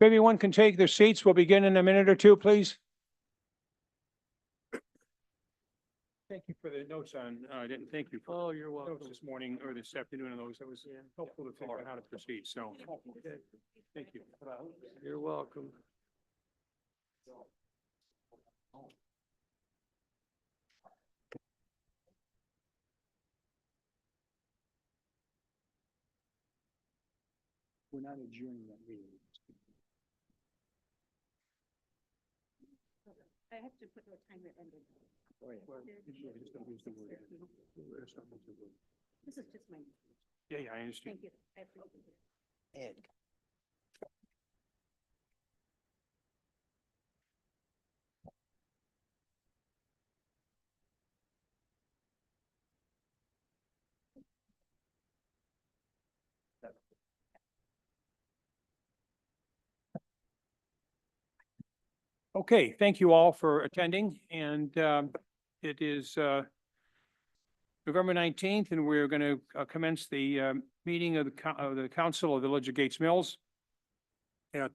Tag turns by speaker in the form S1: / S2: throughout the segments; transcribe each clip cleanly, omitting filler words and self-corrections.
S1: everyone can take their seats, we'll begin in a minute or two, please. Thank you for the notes on, I didn't thank you for
S2: Oh, you're welcome.
S1: notes this morning or this afternoon on those. That was helpful to figure out how to proceed, so. Thank you.
S2: You're welcome.
S1: We're not adjourning that meeting.
S3: I have to put what time it ended. This is just my,
S1: Yeah, I understand.
S3: thank you. I appreciate it.
S1: Okay, thank you all for attending, and it is November 19th, and we're going to commence the meeting of the Council of the Village of Gates Mills at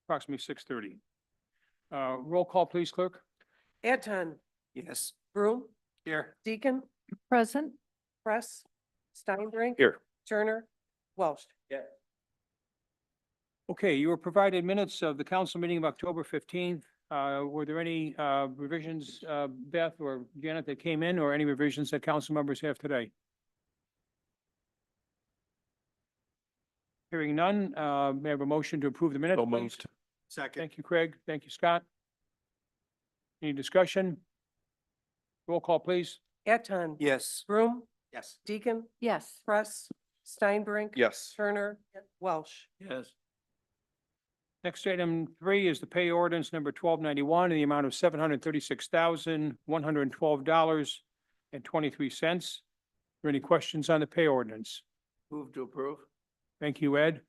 S1: approximately 6:30. Roll call, please, clerk.
S2: Anton,
S4: Yes.
S2: Broom,
S4: Here.
S2: Deacon,
S5: Present.
S2: Press, Steinbrink.
S4: Here.
S2: Turner, Welsh.
S4: Yeah.
S1: Okay, you were provided minutes of the council meeting of October 15th. Were there any revisions, Beth or Janet, that came in, or any revisions that council members have today? Hearing none, may I have a motion to approve the minutes,
S4: So
S1: please?
S4: moved. Second.
S1: Thank you, Craig. Thank you, Scott. Any discussion? Roll call, please.
S2: Anton.
S4: Yes.
S2: Broom,
S4: Yes.
S2: Deacon,
S5: Yes.
S2: Press, Steinbrink.
S4: Yes.
S2: Turner, Welsh.
S4: Yes.
S1: Next item 3 is the pay ordinance number 1291 in the amount of $736,112.23. Are there any questions on the pay ordinance?
S4: Move to approve.
S1: Thank you, Ed.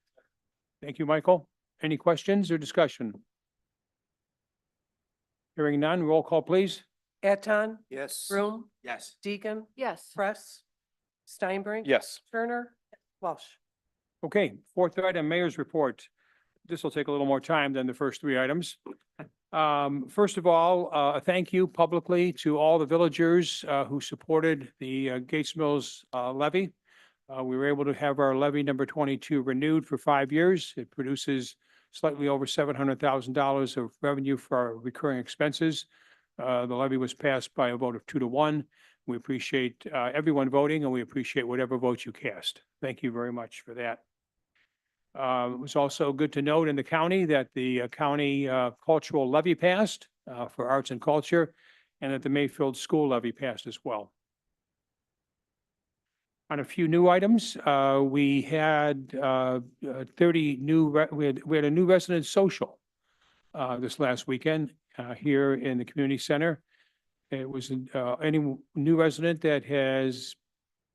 S1: Thank you, Michael. Any questions or discussion? Hearing none, roll call, please.
S2: Anton,
S4: Yes.
S2: Broom,
S4: Yes.
S2: Deacon,
S5: Yes.
S2: Press, Steinbrink.
S4: Yes.
S2: Turner, Welsh.
S1: Okay, fourth item, mayor's report. This will take a little more time than the first 3 items. First of all, a thank you publicly to all the villagers who supported the Gates Mills levy. We were able to have our levy number 22 renewed for 5 years. It produces slightly over $700,000 of revenue for our recurring expenses. The levy was passed by a vote of 2-1. We appreciate everyone voting, and we appreciate whatever votes you cast. Thank you very much for that. It was also good to note in the county that the county cultural levy passed for arts and culture, and that the Mayfield School levy passed as well. On a few new items, we had 30 new, we had a new resident social this last weekend here in the community center. It was any new resident that has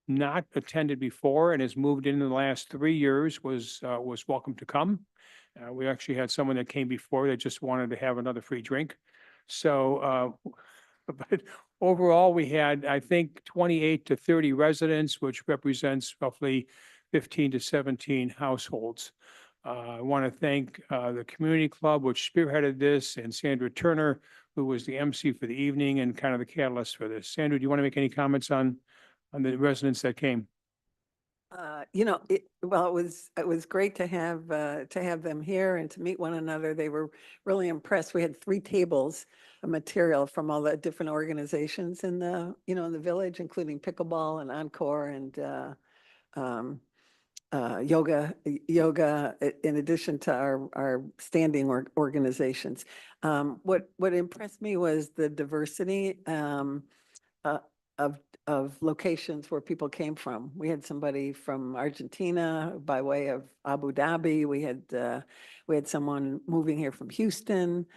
S1: not attended before and has moved in the last 3 years was welcome to come. We actually had someone that came before that just wanted to have another free drink. So, but overall, we had, I think, 28 to 30 residents, which represents roughly 15 to 17 households. I want to thank the community club, which spearheaded this, and Sandra Turner, who was the MC for the evening and kind of the catalyst for this. Sandra, do you want to make any comments on the residents that came?
S6: It was great to have them here and to meet one another. They were really impressed. We had 3 tables of material from all the different organizations in the village, including pickleball and Encore and yoga, in addition to our standing organizations. What impressed me was the diversity of locations where people came from. We had somebody from Argentina by way of Abu Dhabi. We had someone moving here from Houston,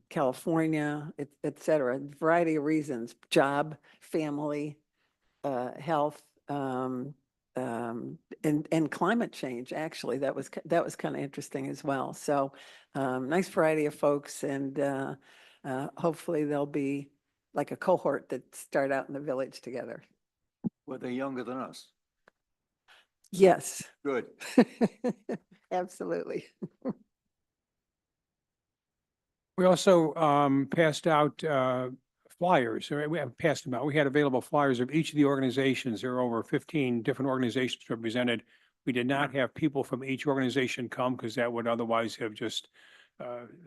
S6: California, et cetera. A variety of reasons: job, family, health, and climate change. Actually, that was kind of interesting as well. So, nice variety of folks, and hopefully they'll be like a cohort that start out in the village together.
S4: Were they younger than us?
S6: Yes.
S4: Good.
S6: Absolutely.
S1: We also passed out flyers, or we haven't passed them out. We had available flyers of each of the organizations. There are over 15 different organizations represented. We did not have people from each organization come because that would otherwise have just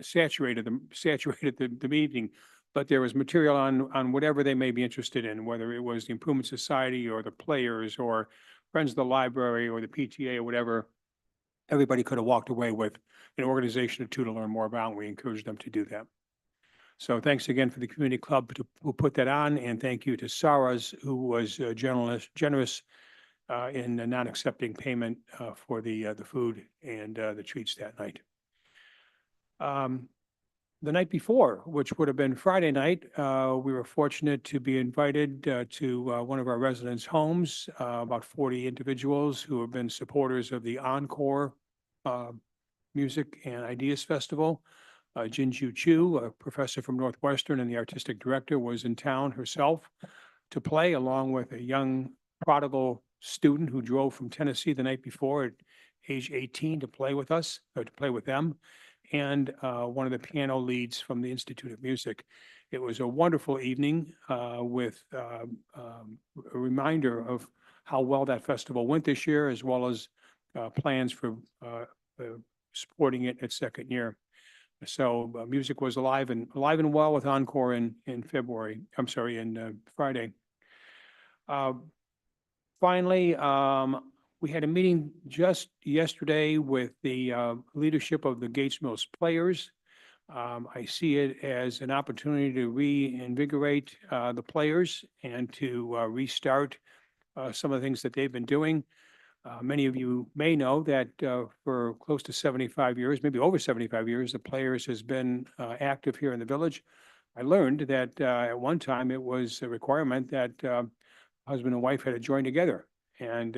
S1: saturated the meeting. But there was material on whatever they may be interested in, whether it was the Improvement Society or the Players or Friends of the Library or the PTA or whatever. Everybody could have walked away with an organization or two to learn more about, and we encourage them to do that. So thanks again for the community club who put that on, and thank you to Sarah's, who was generous in not accepting payment for the food and the treats that night. The night before, which would have been Friday night, we were fortunate to be invited to one of our residents' homes, about 40 individuals who have been supporters of the Encore Music and Ideas Festival. Jinju Chu, a professor from Northwestern and the artistic director, was in town herself to play, along with a young prodigal student who drove from Tennessee the night before at age 18 to play with us, or to play with them, and one of the piano leads from the Institute of Music. It was a wonderful evening with a reminder of how well that festival went this year, as well as plans for supporting it its second year. So music was alive and well with Encore in February. I'm sorry, in Friday. Finally, we had a meeting just yesterday with the leadership of the Gates Mills Players. I see it as an opportunity to reinvigorate the players and to restart some of the things that they've been doing. Many of you may know that for close to 75 years, maybe over 75 years, the Players has been active here in the village. I learned that at one time it was a requirement that husband and wife had to join together. And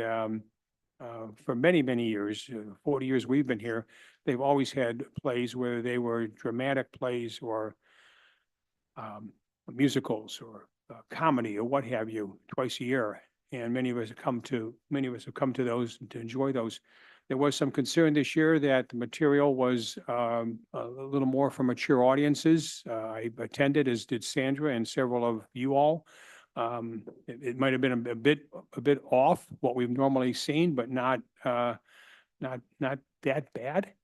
S1: for many, many years, 40 years we've been here, they've always had plays, whether they were dramatic plays or musicals or comedy or what have you, twice a year. And many of us have come to those and to enjoy those. There was some concern this year that the material was a little more for mature audiences. I attended, as did Sandra and several of you all. It might have been a bit off what we've normally seen, but not that bad.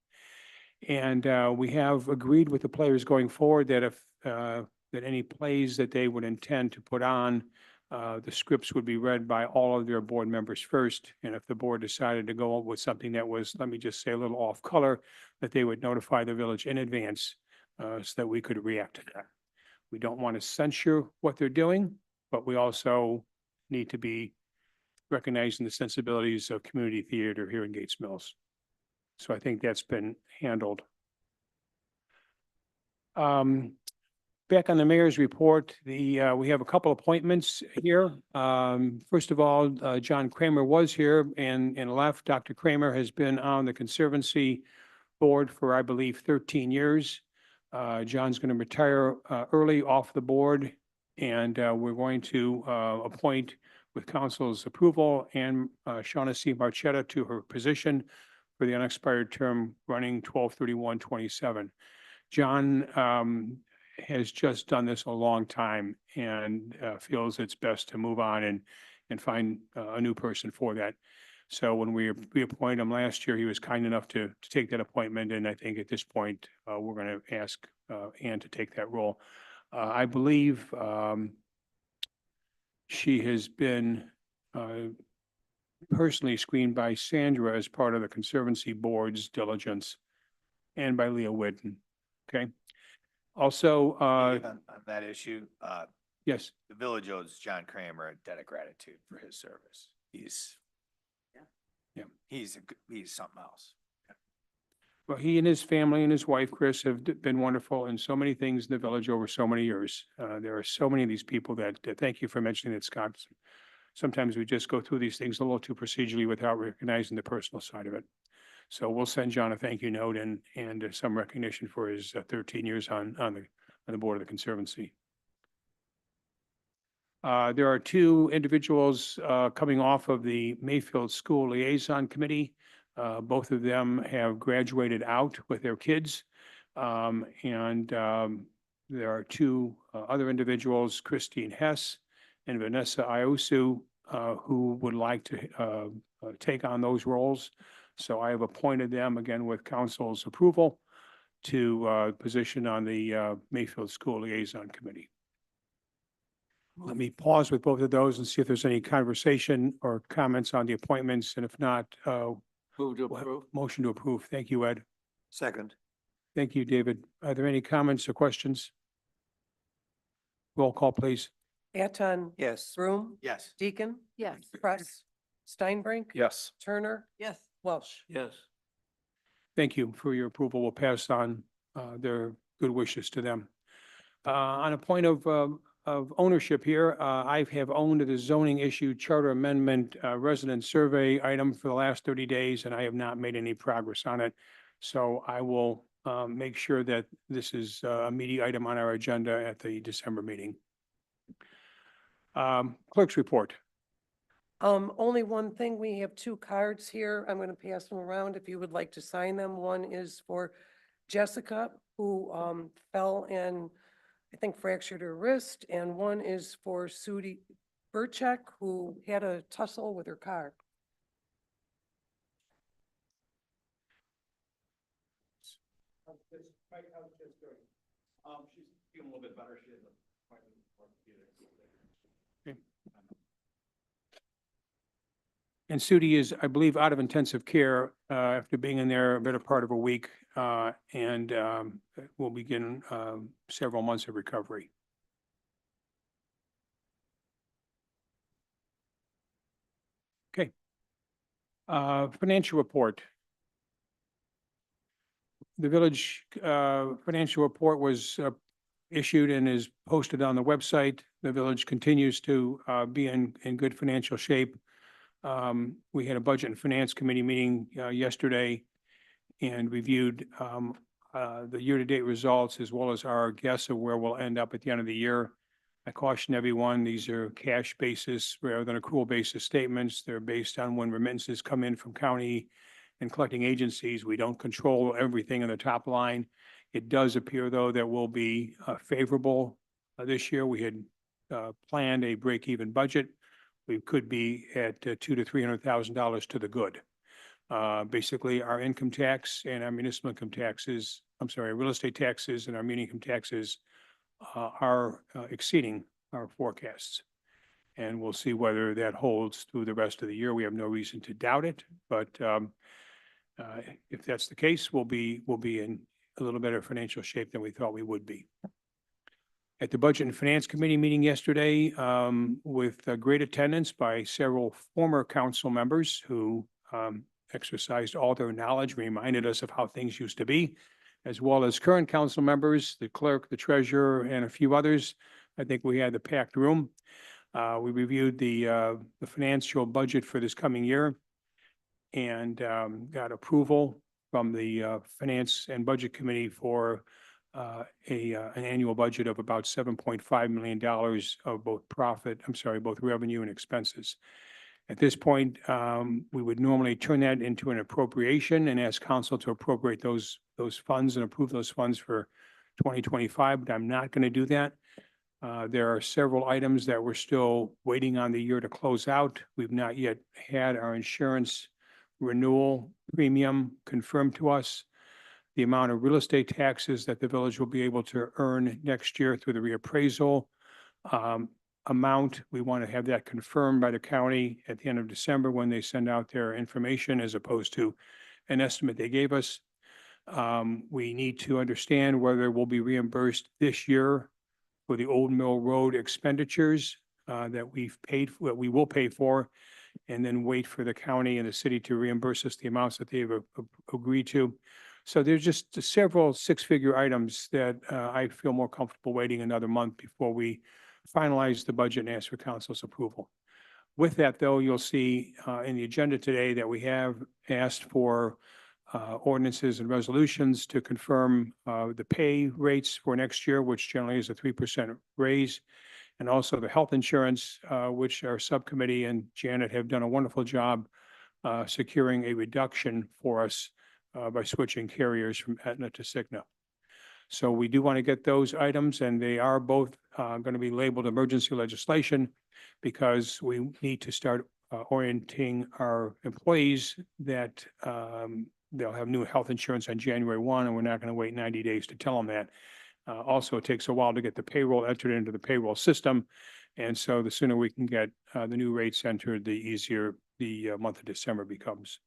S1: And we have agreed with the Players going forward that if that any plays that they would intend to put on, the scripts would be read by all of their board members first. And if the board decided to go with something that was, let me just say, a little off color, that they would notify the village in advance so that we could react to that. We don't want to censure what they're doing, but we also need to be recognizing the sensibilities of community theater here in Gates Mills. So I think that's been handled. Back on the mayor's report, we have a couple appointments here. First of all, John Kramer was here and left. Dr. Kramer has been on the Conservancy Board for, I believe, 13 years. John's going to retire early off the board, and we're going to appoint, with council's approval, and Shaughnessy Marchetta to her position for the unexpired term running 12/31/27. John has just done this a long time and feels it's best to move on and find a new person for that. So when we reappointed him last year, he was kind enough to take that appointment, and I think at this point, we're going to ask Ann to take that role. I believe she has been personally screened by Sandra as part of the Conservancy Board's diligence, and by Leah Whitten. Okay. Also,
S5: On that issue,
S1: yes,
S5: the village owes John Kramer a debt of gratitude for his service. He's something else.
S1: well, he and his family and his wife, Chris, have been wonderful in so many things in the village over so many years. There are so many of these people that, thank you for mentioning it, Scott. Sometimes we just go through these things a little too procedurally without recognizing the personal side of it. So we'll send John a thank you note and some recognition for his 13 years on the board of the Conservancy. There are two individuals coming off of the Mayfield School Liaison Committee. Both of them have graduated out with their kids. There are two other individuals, Christine Hess and Vanessa Iusu, who would like to take on those roles. So I have appointed them, again with council's approval, to position on the Mayfield School Liaison Committee. Let me pause with both of those and see if there's any conversation or comments on the appointments, and if not,
S4: Move to
S1: we'll have
S4: approve.
S1: motion to approve. Thank you, Ed.
S4: Second.
S1: Thank you, David. Are there any comments or questions? Roll call, please.
S2: Anton,
S4: Yes.
S2: Broom,
S4: Yes.
S2: Deacon,
S3: Yes.
S2: Press, Steinbrink.
S5: Yes.
S2: Turner,
S6: Yes.
S2: Welsh.
S4: Yes.
S1: Thank you for your approval. We'll pass on their good wishes to them. On a point of ownership here, I have owned the zoning issue charter amendment resident survey item for the last 30 days, and I have not made any progress on it. So I will make sure that this is a meaty item on our agenda at the December meeting. Clerk's report.
S2: Only one thing, we have two cards here. I'm going to pass them around if you would like to sign them. One is for Jessica, who fell and I think fractured her wrist, and one is for Sudie Burchek, who had a tussle with her car.
S1: She's feeling a little bit better. She has an appointment for orthopedics. And Sudie is, I believe, out of intensive care after being in there a better part of a week, and will begin several months of recovery. Okay. Financial report. The village financial report was issued and is posted on the website. The village continues to be in good financial shape. We had a Budget and Finance Committee meeting yesterday and reviewed the year-to-date results as well as our guess of where we'll end up at the end of the year. I caution everyone, these are cash basis rather than accrual basis statements. They're based on when remittances come in from county and collecting agencies. We don't control everything in the top line. It does appear, though, that we'll be favorable this year. We had planned a break-even budget. We could be at $200,000 to $300,000 to the good. Basically, our income tax and our municipal income taxes, real estate taxes and our muni income taxes are exceeding our forecasts. And we'll see whether that holds through the rest of the year. We have no reason to doubt it, but if that's the case, we'll be in a little better financial shape than we thought we would be. At the Budget and Finance Committee meeting yesterday, with great attendance by several former council members who exercised all their knowledge, reminded us of how things used to be, as well as current council members, the clerk, the treasurer, and a few others. I think we had the packed room. We reviewed the financial budget for this coming year and got approval from the Finance and Budget Committee for an annual budget of about $7.5 million of both revenue and expenses. At this point, we would normally turn that into an appropriation and ask council to appropriate those funds and approve those funds for 2025, but I'm not going to do that. There are several items that we're still waiting on the year to close out. We've not yet had our insurance renewal premium confirmed to us. The amount of real estate taxes that the village will be able to earn next year through the reappraisal amount. We want to have that confirmed by the county at the end of December when they send out their information, as opposed to an estimate they gave us. We need to understand whether we'll be reimbursed this year for the Old Mill Road expenditures that we will pay for, and then wait for the county and the city to reimburse us the amounts that they've agreed to. So there's just several six-figure items that I feel more comfortable waiting another month before we finalize the budget and ask for council's approval. With that, though, you'll see in the agenda today that we have asked for ordinances and resolutions to confirm the pay rates for next year, which generally is a 3% raise, and also the health insurance, which our subcommittee and Janet have done a wonderful job securing a reduction for us by switching carriers from Aetna to Cigna. So we do want to get those items, and they are both going to be labeled emergency legislation because we need to start orienting our employees that they'll have new health insurance on January 1, and we're not going to wait 90 days to tell them that. Also, it takes a while to get the payroll entered into the payroll system. And so the sooner we can get the new rates entered, the easier the month of December becomes.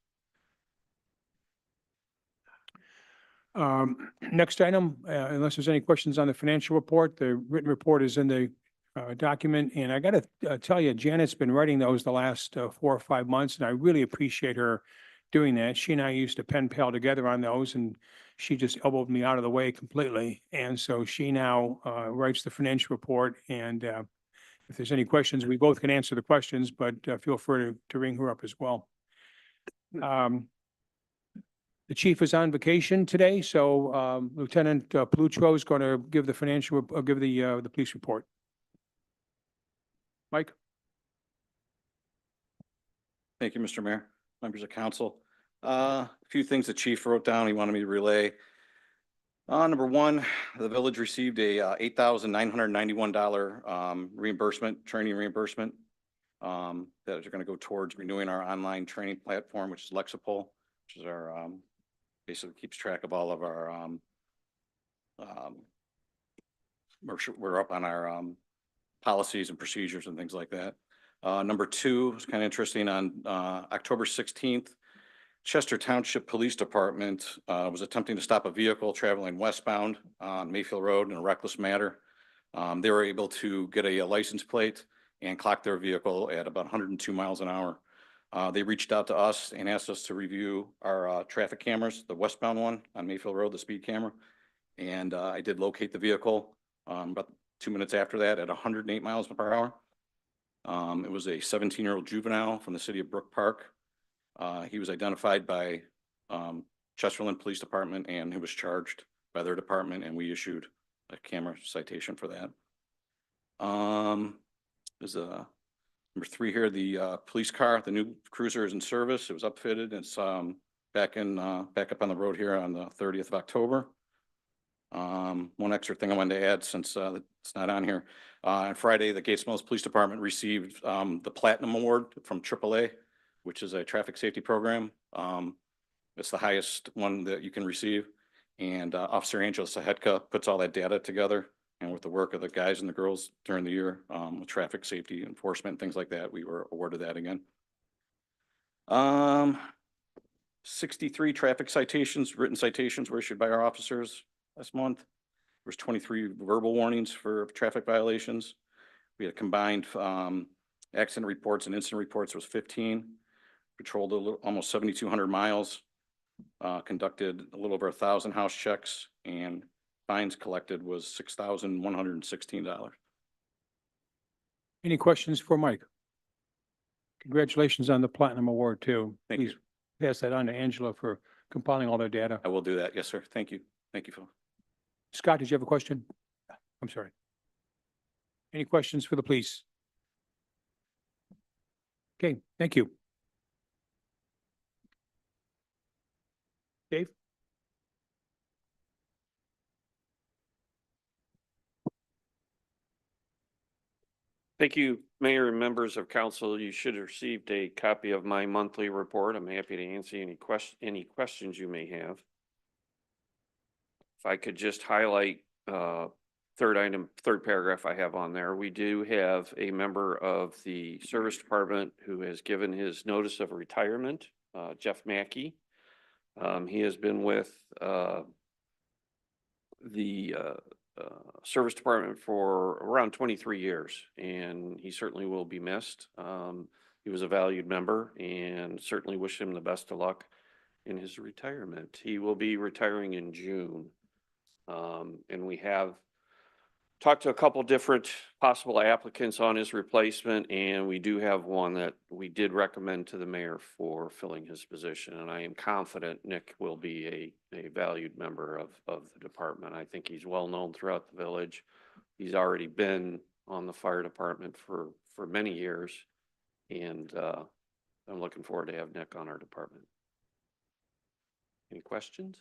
S1: Next item, unless there's any questions on the financial report, the written report is in the document. And I got to tell you, Janet's been writing those the last 4 or 5 months, and I really appreciate her doing that. She and I used to pen pal together on those, and she just elbowed me out of the way completely. And so she now writes the financial report. And if there's any questions, we both can answer the questions, but feel free to ring her up as well. The chief is on vacation today, so Lieutenant Pelutro is going to give the the police report. Mike?
S7: Thank you, Mr. Mayor, members of council. A few things the chief wrote down he wanted me to relay. Number one, the village received a $8,991 reimbursement, training reimbursement that are going to go towards renewing our online training platform, which is Lexipol, which is our basically keeps track of all of our we're up on our policies and procedures and things like that. Number two is kind of interesting. On October 16th, Chester Township Police Department was attempting to stop a vehicle traveling westbound on Mayfield Road in a reckless manner. They were able to get a license plate and clock their vehicle at about 102 miles an hour. They reached out to us and asked us to review our traffic cameras, the westbound one on Mayfield Road, the speed camera. And I did locate the vehicle about 2 minutes after that at 108 miles per hour. It was a 17-year-old juvenile from the city of Brook Park. He was identified by Chesterland Police Department, and he was charged by their department, and we issued a camera citation for that. There's number three here, the police car, the new cruiser is in service. It was upfitted. It's back up on the road here on the 30th of October. One extra thing I wanted to add, since it's not on here. On Friday, the Gates Mills Police Department received the Platinum Award from AAA, which is a traffic safety program. It's the highest one that you can receive. And Officer Angela Sahedka puts all that data together. And with the work of the guys and the girls during the year, with traffic safety enforcement, things like that, we were awarded that again. 63 traffic citations, written citations were issued by our officers last month. There was 23 verbal warnings for traffic violations. We had combined accident reports and incident reports was 15. Patrolled almost 7,200 miles. Conducted a little over 1,000 house checks, and fines collected was $6,116.
S1: Any questions for Mike? Congratulations on the Platinum Award too.
S7: Thank you.
S1: Please pass that on to Angela for compiling all their data.
S7: I will do that. Yes, sir. Thank you. Thank you, Phil.
S1: Scott, did you have a question? I'm sorry. Any questions for the police? Okay, thank you. Dave?
S8: Thank you, Mayor and members of council. You should have received a copy of my monthly report. I'm happy to answer any questions you may have. If I could just highlight third paragraph I have on there. We do have a member of the service department who has given his notice of retirement, Jeff Mackey. He has been with the service department for around 23 years, and he certainly will be missed. He was a valued member, and certainly wish him the best of luck in his retirement. He will be retiring in June. And we have talked to a couple different possible applicants on his replacement, and we do have one that we did recommend to the mayor for filling his position. And I am confident Nick will be a valued member of the department. I think he's well known throughout the village. He's already been on the fire department for many years. And I'm looking forward to have Nick on our department. Any questions?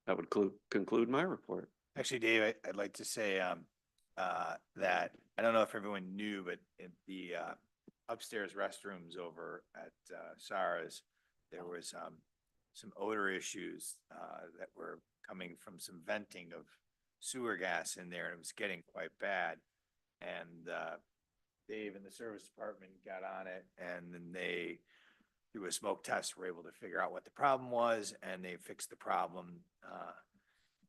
S8: That would conclude my report.
S5: Actually, Dave, I'd like to say, that, I don't know if everyone knew, but in the, upstairs restrooms over at, Sarah's, there was, some odor issues, that were coming from some venting of sewer gas in there, and it was getting quite bad. And, Dave and the service department got on it, and then they, through a smoke test, were able to figure out what the problem was, and they fixed the problem.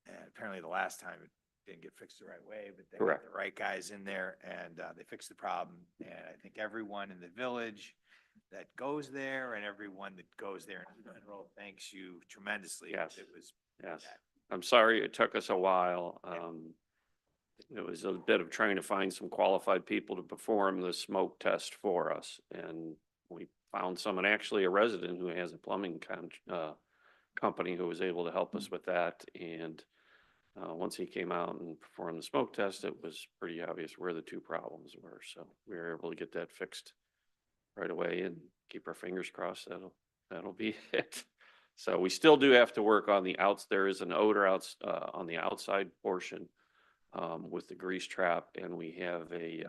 S5: And apparently the last time it didn't get fixed the right way, but they got
S8: Correct.
S5: the right guys in there, and they fixed the problem. And I think everyone in the village that goes there and everyone that goes there in general thanks you tremendously.
S8: Yes.
S5: It was,
S8: Yes. I'm sorry it took us a while. It was a bit of trying to find some qualified people to perform the smoke test for us. And we found someone, actually a resident who has a plumbing company who was able to help us with that. And once he came out and performed the smoke test, it was pretty obvious where the two problems were. So we were able to get that fixed right away and keep our fingers crossed that'll be it. So we still do have to work on the outs. There is an odor on the outside portion with the grease trap, and we have a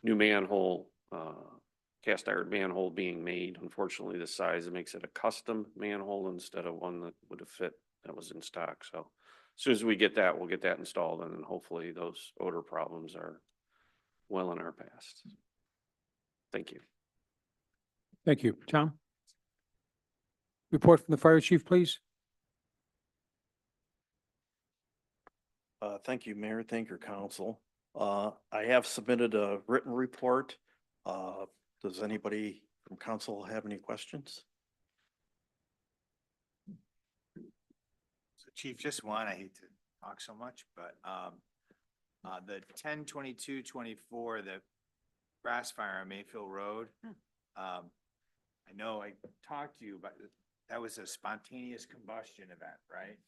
S8: new manhole, cast iron manhole being made. Unfortunately, the size makes it a custom manhole instead of one that would have fit that was in stock. So as soon as we get that, we'll get that installed, and then hopefully those odor problems are well in our past. Thank you.
S1: Thank you. Tom? Report from the fire chief, please.
S9: Thank you, Mayor. Thank your council. I have submitted a written report. Does anybody from council have any questions?
S5: so Chief, just one, I hate to talk so much, but, the 10/22/24, the grass fire on Mayfield Road. I know I talked to you, but that was a spontaneous combustion event, right?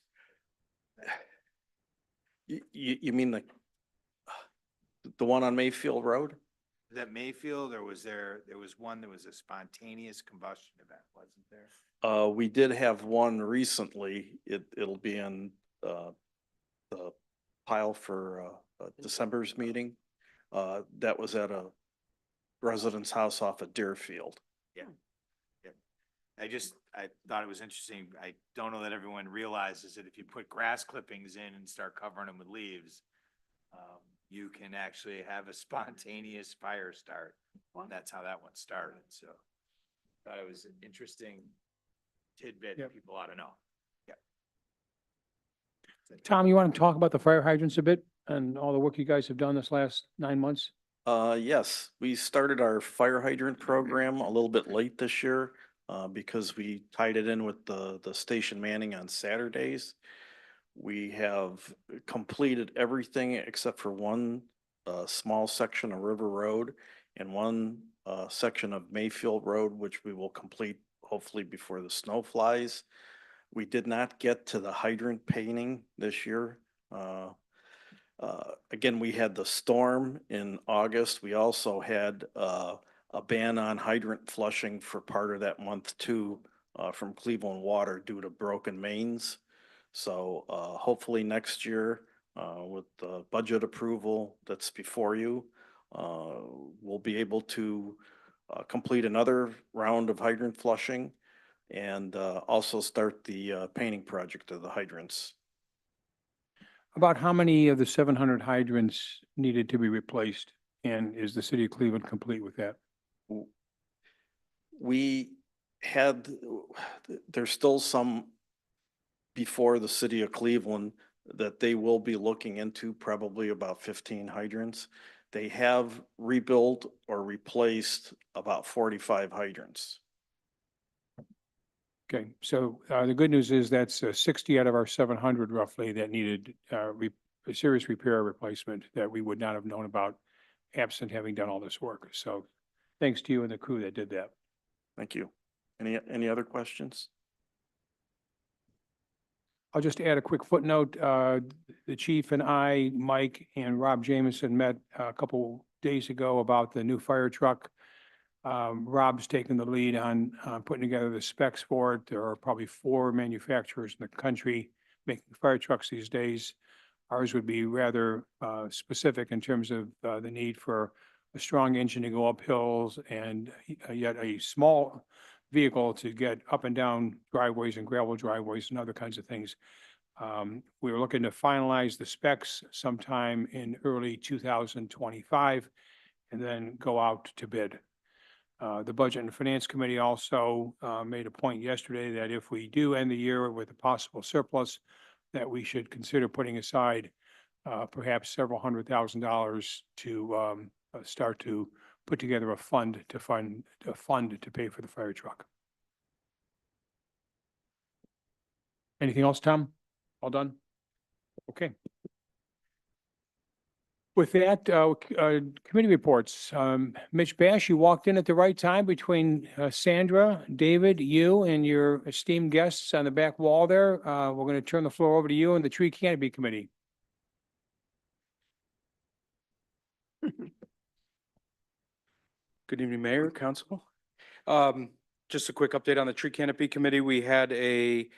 S9: You mean the one on Mayfield Road?
S5: Is that Mayfield, or there was one that was a spontaneous combustion event, wasn't there?
S9: We did have one recently. It'll be in the pile for December's meeting. That was at a resident's house off of Deerfield.
S5: I thought it was interesting. I don't know that everyone realizes that if you put grass clippings in and start covering them with leaves, you can actually have a spontaneous fire start. That's how that one started, so. Thought it was an interesting tidbit
S1: Yep.
S5: that people ought to know. Yep.
S1: Tom, you want to talk about the fire hydrants a bit and all the work you guys have done this last 9 months?
S9: Yes, we started our fire hydrant program a little bit late this year because we tied it in with the station manning on Saturdays. We have completed everything except for one small section of River Road and one section of Mayfield Road, which we will complete hopefully before the snow flies. We did not get to the hydrant painting this year. Again, we had the storm in August. We also had a ban on hydrant flushing for part of that month too, from Cleveland Water due to broken mains. So hopefully next year, with the budget approval that's before you, we'll be able to complete another round of hydrant flushing and also start the painting project of the hydrants.
S1: About how many of the 700 hydrants needed to be replaced? And is the city of Cleveland complete with that?
S9: We had, there's still some before the city of Cleveland that they will be looking into, probably about 15 hydrants. They have rebuilt or replaced about 45 hydrants.
S1: Okay, so the good news is that's 60 out of our 700 roughly that needed a serious repair or replacement that we would not have known about absent having done all this work. So thanks to you and the crew that did that.
S9: Thank you. Any other questions?
S1: I'll just add a quick footnote. The chief and I, Mike and Rob Jameson met a couple days ago about the new fire truck. Rob's taken the lead on putting together the specs for it. There are probably 4 manufacturers in the country making fire trucks these days. Ours would be rather specific in terms of the need for a strong engine to go up hills and yet a small vehicle to get up and down driveways and gravel driveways and other kinds of things. We were looking to finalize the specs sometime in early 2025 and then go out to bid. The Budget and Finance Committee also made a point yesterday that if we do end the year with a possible surplus, that we should consider putting aside perhaps several $100,000 to start to put together a fund to pay for the fire truck. Anything else, Tom? All done? Okay. With that, committee reports. Mitch Bash, you walked in at the right time between Sandra, David, you, and your esteemed guests on the back wall there. We're going to turn the floor over to you and the Tree Canopy Committee.
S10: Good evening, Mayor, Council. Just a quick update on the Tree Canopy Committee. We had a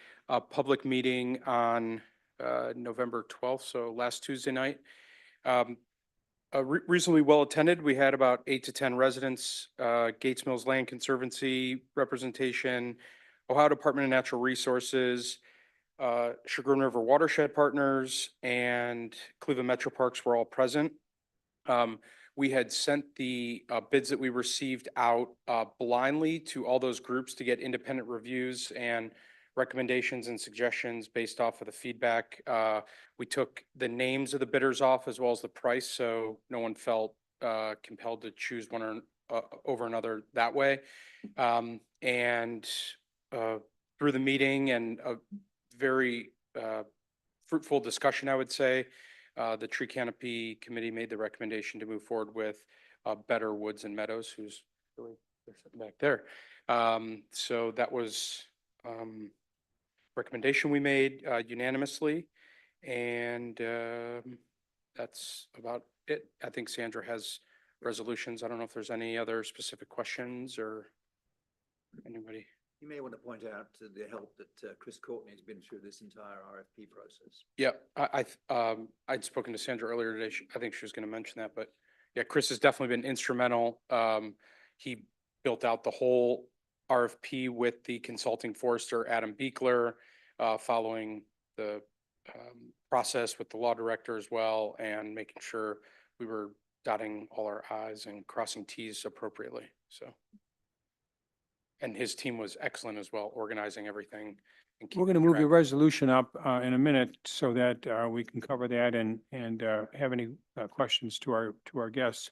S10: public meeting on November 12th, so last Tuesday night. Reasonably well attended. We had about 8 to 10 residents, Gates Mills Land Conservancy representation, Ohio Department of Natural Resources, Chagrin River Watershed Partners, and Cleveland Metro Parks were all present. We had sent the bids that we received out blindly to all those groups to get independent reviews and recommendations and suggestions based off of the feedback. We took the names of the bidders off as well as the price, so no one felt compelled to choose one over another that way. And through the meeting and a very fruitful discussion, I would say, the Tree Canopy Committee made the recommendation to move forward with Better Woods and Meadows, who's really they're sitting back there. So that was recommendation we made unanimously, and that's about it. I think Sandra has resolutions. I don't know if there's any other specific questions or anybody.
S4: You may want to point out the help that Chris Courtney has been through this entire RFP process.
S10: Yeah, I'd spoken to Sandra earlier today. I think she was going to mention that, but yeah, Chris has definitely been instrumental. He built out the whole RFP with the consulting forester, Adam Beekler, following the process with the law director as well, and making sure we were dotting all our I's and crossing T's appropriately. So. And his team was excellent as well, organizing everything.
S1: We're going to move the resolution up in a minute so that we can cover that and have any questions to our guests.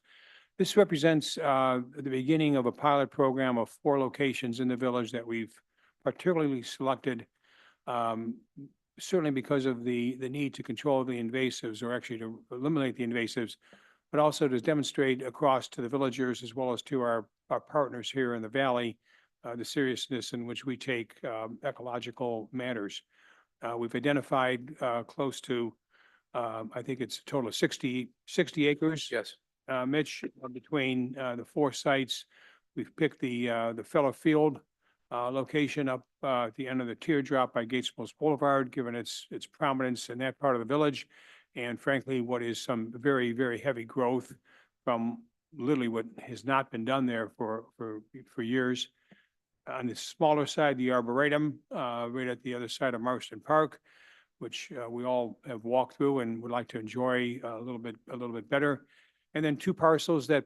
S1: This represents the beginning of a pilot program of 4 locations in the village that we've particularly selected, certainly because of the need to control the invasives, or actually to eliminate the invasives, but also to demonstrate across to the villagers as well as to our partners here in the valley the seriousness in which we take ecological matters. We've identified close to, I think it's a total of 60 acres.
S10: Yes.
S1: Mitch, between the 4 sites. We've picked the Feller Field location up at the end of the teardrop by Gates Mills Boulevard, given its prominence in that part of the village, and frankly, what is some very, very heavy growth from literally what has not been done there for years. On the smaller side, the Arboretum, right at the other side of Marston Park, which we all have walked through and would like to enjoy a little bit better. And then 2 parcels that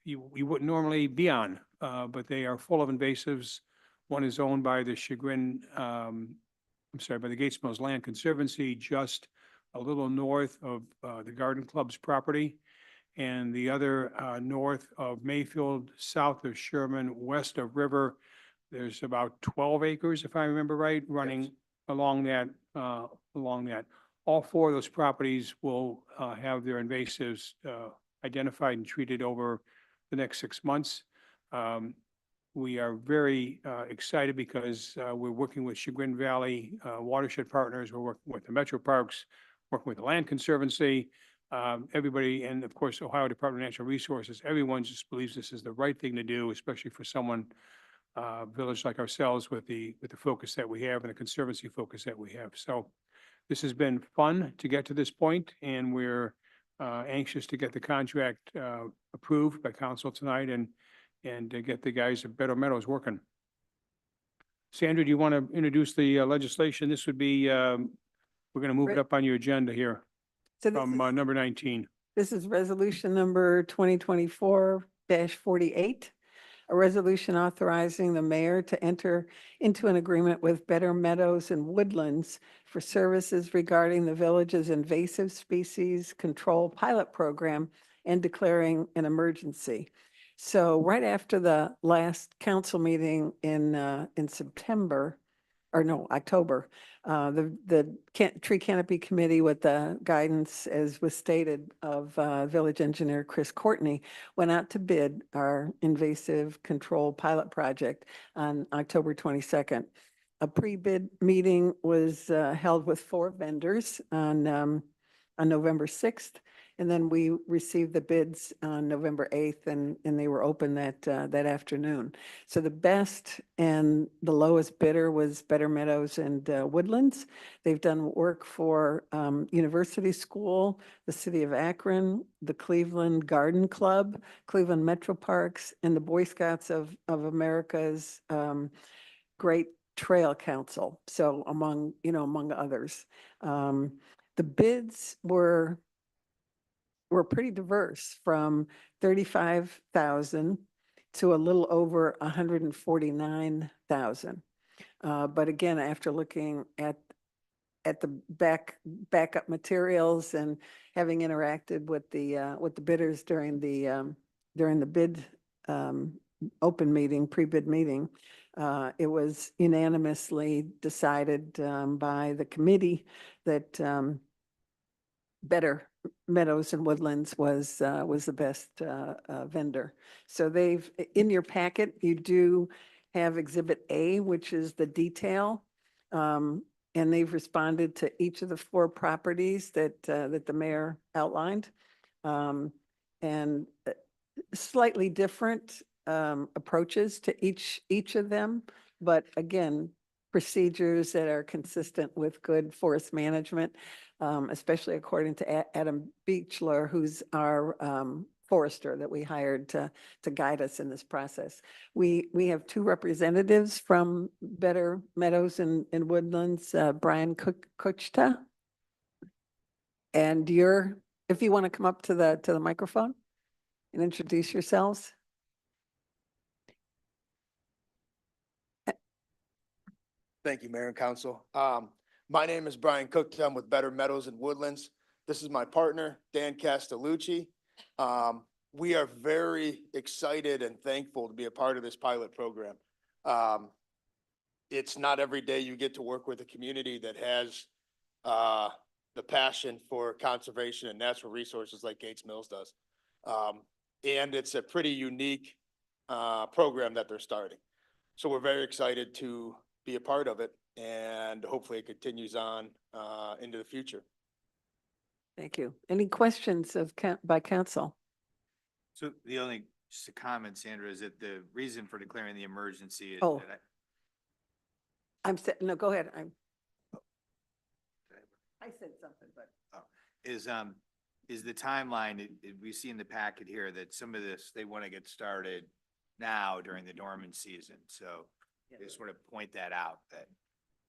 S1: you wouldn't normally be on, but they are full of invasives. One is owned by the by the Gates Mills Land Conservancy, just a little north of the Garden Club's property, and the other north of Mayfield, south of Sherman, west of River. There's about 12 acres, if I remember right, running
S10: Yes.
S1: along that. All 4 of those properties will have their invasives identified and treated over the next 6 months. We are very excited because we're working with Chagrin Valley Watershed Partners. We're working with the Metro Parks, working with the Land Conservancy, everybody, and of course, Ohio Department of Natural Resources. Everyone just believes this is the right thing to do, especially for someone, village like ourselves with the focus that we have and the conservancy focus that we have. So this has been fun to get to this point, and we're anxious to get the contract approved by council tonight and to get the guys at Better Meadows working. Sandra, do you want to introduce the legislation? This would be, we're going to move it
S6: Right.
S1: up on your agenda here
S6: So this
S1: from
S6: is,
S1: number 19.
S6: this is resolution number 2024-48. A resolution authorizing the mayor to enter into an agreement with Better Meadows and Woodlands for services regarding the village's invasive species control pilot program and declaring an emergency. So right after the last council meeting in September, or no, October, the Tree Canopy Committee, with the guidance, as was stated, of village engineer Chris Courtney, went out to bid our invasive control pilot project on October 22nd. A pre-bid meeting was held with 4 vendors on November 6th. And then we received the bids on November 8th, and they were open that afternoon. So the best and the lowest bidder was Better Meadows and Woodlands. They've done work for University School, the City of Akron, the Cleveland Garden Club, Cleveland Metro Parks, and the Boy Scouts of America's Great Trail Council. So among others. The bids were pretty diverse, from 35,000 to a little over 149,000. But again, after looking at the backup materials and having interacted with the bidders during the bid open meeting, pre-bid meeting, it was unanimously decided by the committee that Better Meadows and Woodlands was the best vendor. So in your packet, you do have Exhibit A, which is the detail. And they've responded to each of the 4 properties that the mayor outlined. And slightly different approaches to each of them, but again, procedures that are consistent with good forest management, especially according to Adam Beechler, who's our forester that we hired to guide us in this process. We have 2 representatives from Better Meadows and Woodlands, Brian Kuchta. And if you want to come up to the microphone and introduce yourselves.
S11: Thank you, Mayor and Council. My name is Brian Cook. I'm with Better Meadows and Woodlands. This is my partner, Dan Castellucci. We are very excited and thankful to be a part of this pilot program. It's not every day you get to work with a community that has the passion for conservation and natural resources like Gates Mills does. And it's a pretty unique program that they're starting. So we're very excited to be a part of it, and hopefully it continues on into the future.
S6: Thank you. Any questions by council?
S5: So the only, just a comment, Sandra, is that the reason for declaring the emergency is
S6: Oh.
S5: that
S6: No, go ahead. I said something, but.
S5: is the timeline. We see in the packet here that some of this, they want to get started now during the dormant season. So I just want to point that out,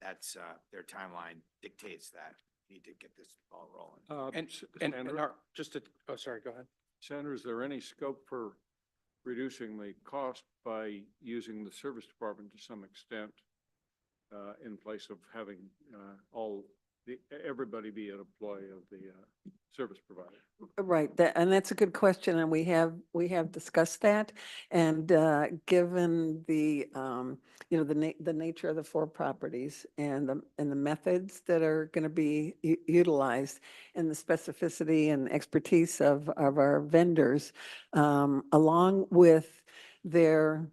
S5: that's their timeline dictates that. Need to get this ball rolling.
S10: And
S1: Sandra?
S10: oh, sorry, go ahead.
S12: Sandra, is there any scope for reducing the cost by using the service department to some extent in place of having everybody be an employee of the service provider?
S6: Right, and that's a good question, and we have discussed that. And given the the nature of the 4 properties and the methods that are going to be utilized, and the specificity and expertise of our vendors, along with their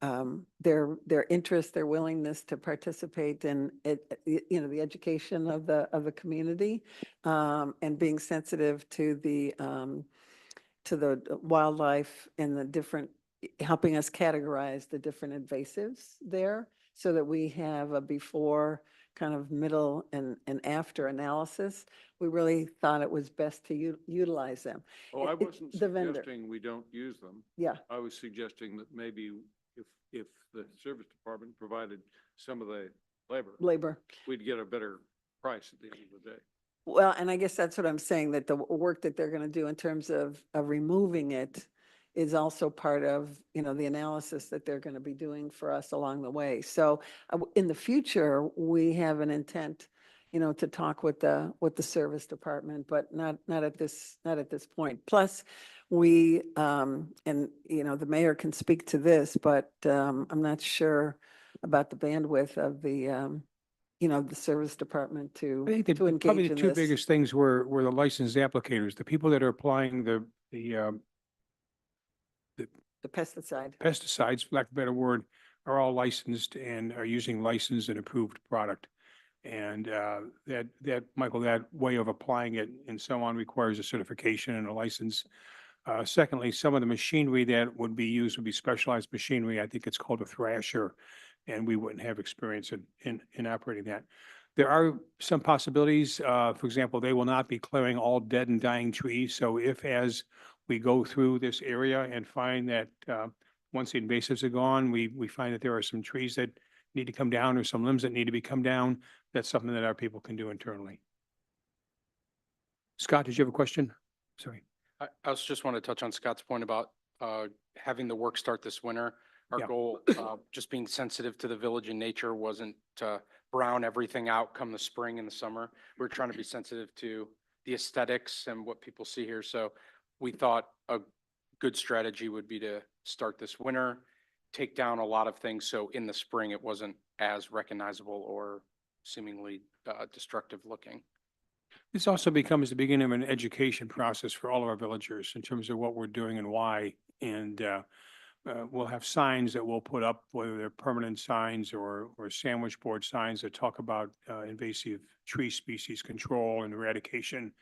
S6: their interest, their willingness to participate in it, the education of the community, and being sensitive to the wildlife and the different, helping us categorize the different invasives there so that we have a before, kind of middle and after analysis. We really thought it was best to utilize them.
S12: Oh, I
S6: It-
S12: wasn't
S6: the vendor.
S12: suggesting we don't use them.
S6: Yeah,
S12: I was suggesting that maybe if the service department provided some of the
S6: labor.
S12: we'd get a better price at the end of the day.
S6: Well, and I guess that's what I'm saying, that the work that they're going to do in terms of removing it is also part of, the analysis that they're going to be doing for us along the way. So in the future, we have an intent, to talk with the service department, but not at this point. Plus, we, and, the mayor can speak to this, but I'm not sure about the bandwidth of the service department to
S1: I think that
S6: engage
S1: probably the
S6: in
S1: two
S6: this.
S1: biggest things were the licensed applicators, the people that are applying the
S6: The pesticide.
S1: pesticides, for lack of a better word, are all licensed and are using licensed and approved product. And Michael, that way of applying it and so on requires a certification and a license. Secondly, some of the machinery that would be used would be specialized machinery. I think it's called a thrasher, and we wouldn't have experience in operating that. There are some possibilities. For example, they will not be clearing all dead and dying trees. So if, as we go through this area and find that once the invasives are gone, we find that there are some trees that need to come down or some limbs that need to be come down, that's something that our people can do internally. Scott, did you have a question? Sorry.
S10: I also just want to touch on Scott's point about having the work start this winter. Our
S1: Yeah.
S10: goal, just being sensitive to the village and nature, wasn't to brown everything out come the spring and the summer. We're trying to be sensitive to the aesthetics and what people see here. So we thought a good strategy would be to start this winter, take down a lot of things, so in the spring it wasn't as recognizable or seemingly destructive looking.
S1: This also becomes the beginning of an education process for all of our villagers in terms of what we're doing and why. And we'll have signs that we'll put up, whether they're permanent signs or sandwich board signs that talk about invasive tree species control and eradication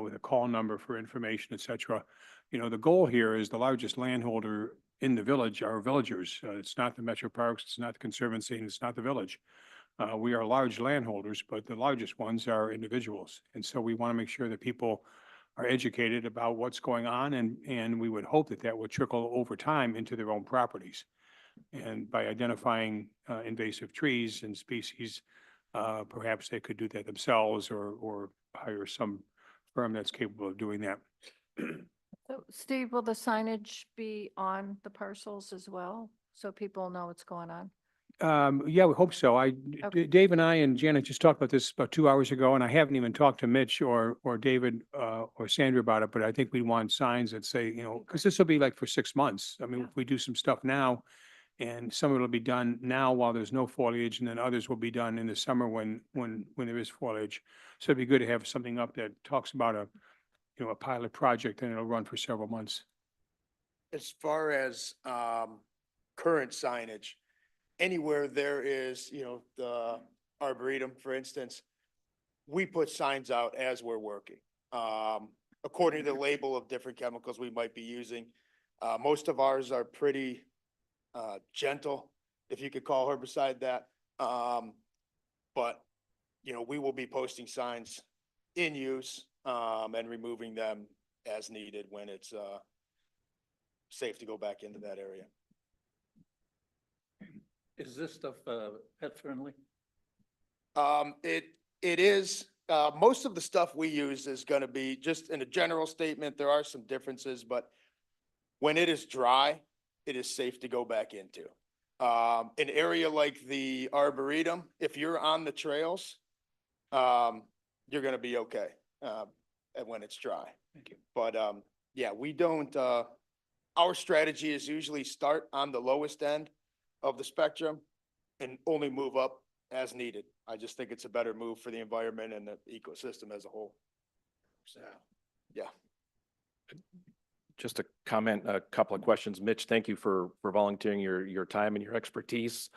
S1: with a call number for information, et cetera. The goal here is the largest landholder in the village are villagers. It's not the metro parks, it's not the conservancy, and it's not the village. We are large landholders, but the largest ones are individuals. And so we want to make sure that people are educated about what's going on, and we would hope that that would trickle over time into their own properties. And by identifying invasive trees and species, perhaps they could do that themselves or hire some firm that's capable of doing that.
S13: So Steve, will the signage be on the parcels as well, so people know what's going on?
S1: Yeah, we hope so.
S13: Okay.
S1: Dave and I and Janet just talked about this about 2 hours ago, and I haven't even talked to Mitch or David or Sandra about it, but I think we want signs that say, because this will be like for 6 months. I mean, if we do some stuff now, and some of it will be done now while there's no foliage, and then others will be done in the summer when there is foliage. So it'd be good to have something up that talks about a pilot project, and it'll run for several months.
S11: As far as current signage, anywhere there is, the Arboretum, for instance, we put signs out as we're working, according to the label of different chemicals we might be using. Most of ours are pretty gentle, if you could call herbicide that. But, we will be posting signs in use and removing them as needed when it's safe to go back into that area.
S4: Is this stuff pet friendly?
S11: It is, most of the stuff we use is gonna be just in a general statement. There are some differences, but when it is dry, it is safe to go back into. An area like the Arboretum, if you're on the trails, you're gonna be okay, and when it's dry.
S1: Thank you.
S11: But, yeah, we don't, our strategy is usually start on the lowest end of the spectrum and only move up as needed. I just think it's a better move for the environment and the ecosystem as a whole. So, yeah.
S14: just a comment, a couple of questions. Mitch, thank you for volunteering your time and your expertise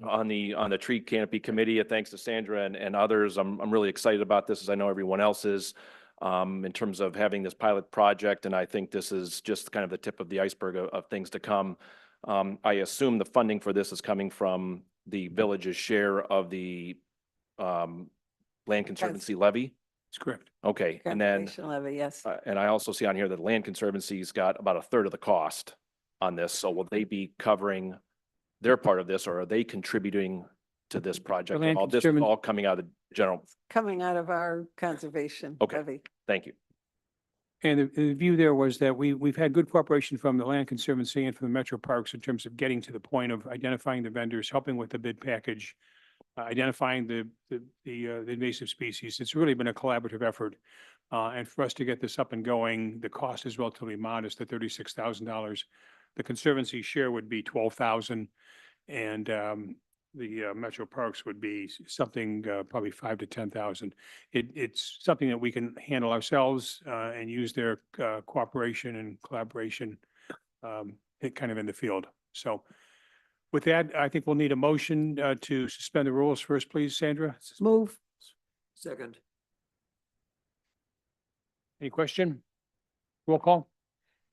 S14: on the tree canopy committee. Thanks to Sandra and others. I'm really excited about this, as I know everyone else is, in terms of having this pilot project. And I think this is just kind of the tip of the iceberg of things to come. I assume the funding for this is coming from the village's share of the Land Conservancy levy.
S1: That's correct.
S14: Okay, and then,
S6: Conservation levy, yes.
S14: and I also see on here that Land Conservancy's got about a third of the cost on this. So will they be covering their part of this, or are they contributing to this project?
S1: Land
S14: All this is
S1: Conservan-
S14: all coming out of the general.
S6: Coming out of our conservation
S14: Okay.
S6: levy.
S14: Thank you.
S1: And the view there was that we've had good cooperation from the Land Conservancy and from the Metro Parks in terms of getting to the point of identifying the vendors, helping with the bid package, identifying the invasive species. It's really been a collaborative effort. And for us to get this up and going, the cost is relatively modest at $36,000. The Conservancy share would be $12,000, and the Metro Parks would be something probably $5,000 to $10,000. It's something that we can handle ourselves and use their cooperation and collaboration kind of in the field. So with that, I think we'll need a motion to suspend the rules first, please, Sandra.
S6: Move.
S4: Second.
S1: Any question? Roll call?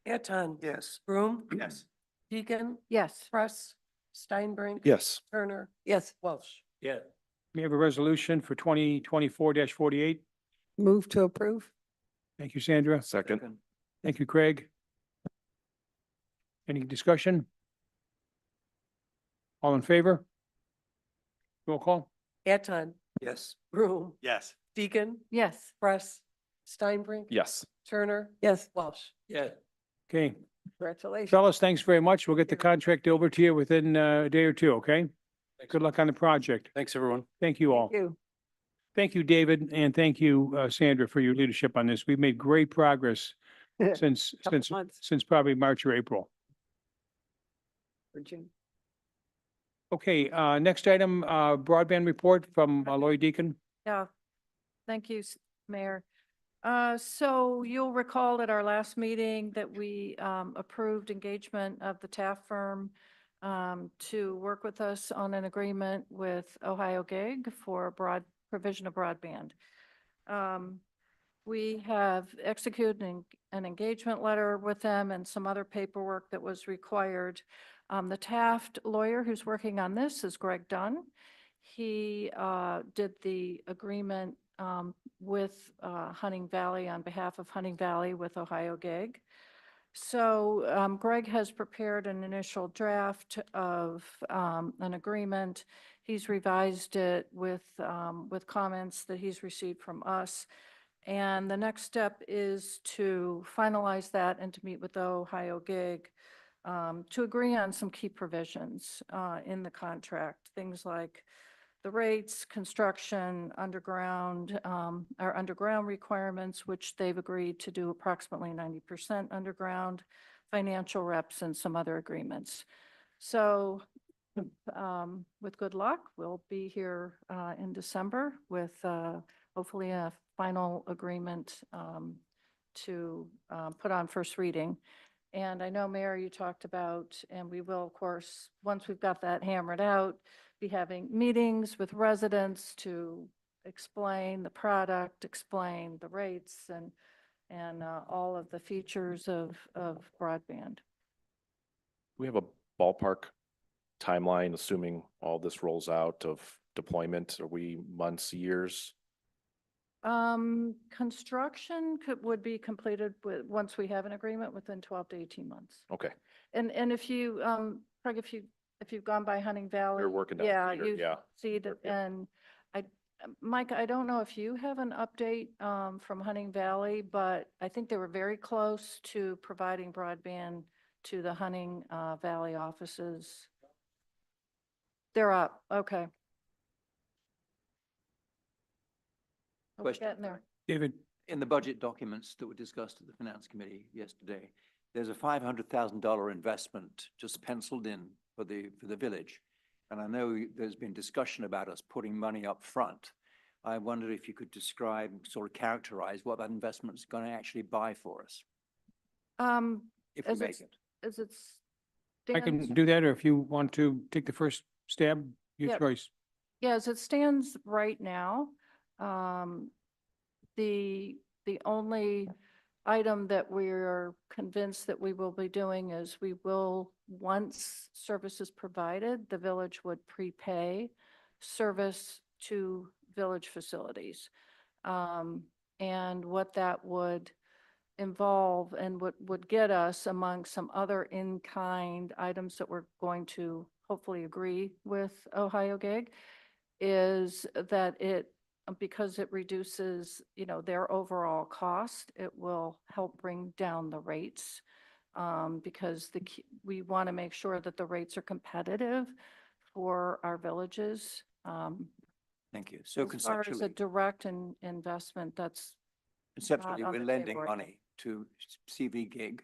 S2: Anton.
S4: Yes.
S2: Broom.
S5: Yes.
S2: Deacon.
S13: Yes.
S2: Press. Steinbrink.
S12: Yes.
S2: Turner.
S6: Yes.
S2: Welsh.
S4: Yeah.
S1: We have a resolution for 2024-48.
S6: Move to approve.
S1: Thank you, Sandra.
S12: Second.
S1: Thank you, Craig. Any discussion? All in favor? Roll call?
S2: Anton.
S4: Yes.
S2: Broom.
S5: Yes.
S2: Deacon.
S13: Yes.
S2: Press. Steinbrink.
S12: Yes.
S2: Turner.
S6: Yes.
S2: Welsh.
S4: Yeah.
S1: Okay.
S6: Congratulations.
S1: Fellas, thanks very much. We'll get the contract over to you within a day or two, okay? Good luck on the project.
S10: Thanks, everyone.
S1: Thank you all.
S6: Thank you.
S1: Thank you, David, and thank you, Sandra, for your leadership on this. We've made great progress since
S6: Couple months.
S1: since probably March or April.
S6: For June.
S1: Okay, next item, broadband report from Lloyd Deacon.
S13: Yeah, thank you, Mayor. So you'll recall at our last meeting that we approved engagement of the TAF firm to work with us on an agreement with Ohio Gig for provision of broadband. We have executed an engagement letter with them and some other paperwork that was required. The Taft lawyer who's working on this is Greg Dunn. He did the agreement with Hunting Valley on behalf of Hunting Valley with Ohio Gig. So Greg has prepared an initial draft of an agreement. He's revised it with comments that he's received from us. And the next step is to finalize that and to meet with the Ohio Gig to agree on some key provisions in the contract, things like the rates, construction, underground requirements, which they've agreed to do approximately 90% underground, financial reps, and some other agreements. So with good luck, we'll be here in December with hopefully a final agreement to put on first reading. And I know, Mayor, you talked about, and we will, of course, once we've got that hammered out, be having meetings with residents to explain the product, explain the rates, and all of the features of broadband.
S14: We have a ballpark timeline, assuming all this rolls out, of deployment. Are we months, years?
S13: Construction would be completed once we have an agreement within 12 to 18 months.
S14: Okay.
S13: And if you, Craig, if you've gone by Hunting Valley.
S14: You're working down
S13: Yeah,
S14: here,
S13: you
S14: yeah.
S13: see that, and Mike, I don't know if you have an update from Hunting Valley, but I think they were very close to providing broadband to the Hunting Valley offices. They're up, okay. Hope we're
S4: Question.
S13: getting there.
S1: David,
S4: In the budget documents that were discussed at the Finance Committee yesterday, there's a $500,000 investment just penciled in for the village. And I know there's been discussion about us putting money up front. I wondered if you could describe, sort of characterize what that investment is going to actually buy for us. if we
S13: As
S4: make
S13: it's,
S4: it?
S13: as it
S1: I
S13: stands,
S1: can do that, or if you want to take the first stab, your
S13: Yep.
S1: choice.
S13: yeah, as it stands right now, um, the only item that we're convinced that we will be doing is we will, once service is provided, the village would prepay service to village facilities. And what that would involve and what would get us among some other in-kind items that we're going to hopefully agree with Ohio Gig is that because it reduces, their overall cost, it will help bring down the rates. Because we want to make sure that the rates are competitive for our villages.
S4: Thank you. So
S13: As far as a
S4: conceptually,
S13: direct investment, that's
S4: conceptually,
S13: on
S4: we're
S13: the
S4: lending
S13: table right
S4: money to CV Gig.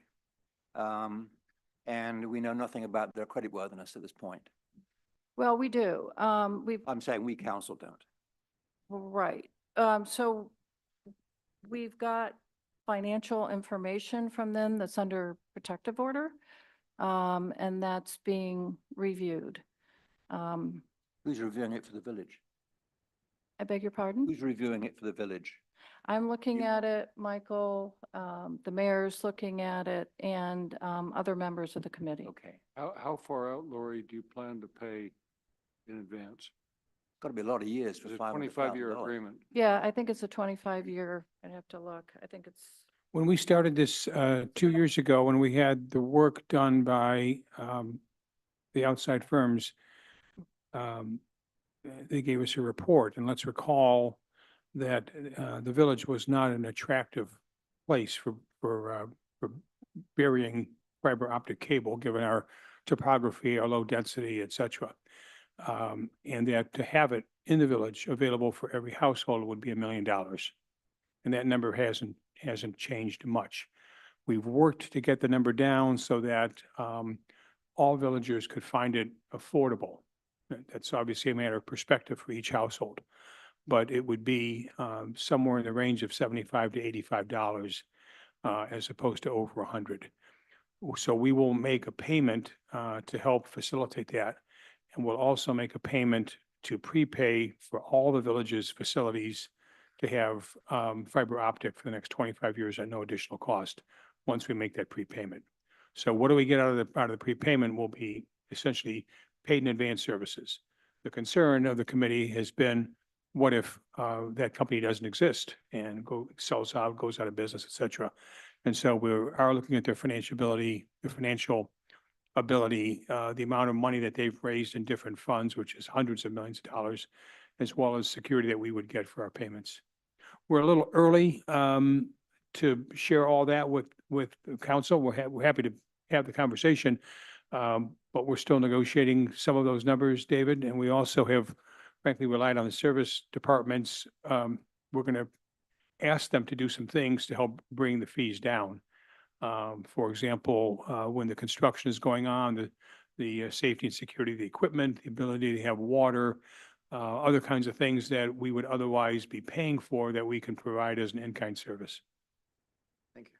S4: And we know nothing about their creditworthiness at this point.
S13: well, we do.
S4: I'm saying we council don't.
S13: Right. So we've got financial information from them that's under protective order. And that's being reviewed.
S4: Who's reviewing it for the village?
S13: I beg your pardon?
S4: Who's reviewing it for the village?
S13: I'm looking
S4: You-
S13: at it, Michael, the mayor's looking at it, and other members of the committee.
S4: Okay.
S12: How far out, Lori, do you plan to pay in advance?
S4: Got to be a lot of years for
S12: It's a
S4: $500,000.
S12: 25-year agreement.
S13: Yeah, I think it's a 25-year, I'd have to look. I think it's,
S1: When we started this 2 years ago, when we had the work done by the outside firms, they gave us a report, and let's recall that the village was not an attractive place for burying fiber optic cable, given our topography, our low density, et cetera. And that to have it in the village available for every household would be $1 million. And that number hasn't changed much. We've worked to get the number down so that all villagers could find it affordable. That's obviously a matter of perspective for each household, but it would be somewhere in the range of $75 to $85 as opposed to over 100. So we will make a payment to help facilitate that, and we'll also make a payment to prepay for all the village's facilities to have fiber optic for the next 25 years at no additional cost once we make that prepayment. So what do we get out of the prepayment will be essentially paid in advance services. The concern of the committee has been, what if that company doesn't exist and goes out of business, et cetera. And so we are looking at their financial ability, the amount of money that they've raised in different funds, which is hundreds of millions of dollars, as well as security that we would get for our payments. We're a little early to share all that with the council. We're happy to have the conversation, but we're still negotiating some of those numbers, David, and we also have frankly relied on the service departments. We're going to ask them to do some things to help bring the fees down. For example, when the construction is going on, the safety and security of the equipment, the ability to have water, other kinds of things that we would otherwise be paying for that we can provide as an in-kind service.
S4: Thank you.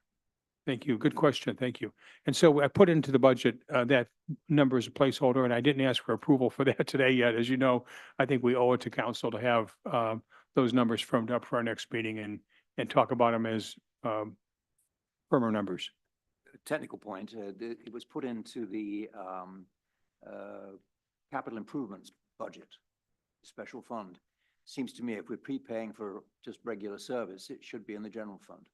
S1: Thank you. Good question. Thank you. And so I put into the budget that number as a placeholder, and I didn't ask for approval for that today yet. As you know, I think we owe it to council to have those numbers firmed up for our next meeting and talk about them as firmer numbers.
S4: Technical point, it was put into the capital improvements budget, special fund. Seems to me if we're prepaying for just regular service, it should be in the general fund.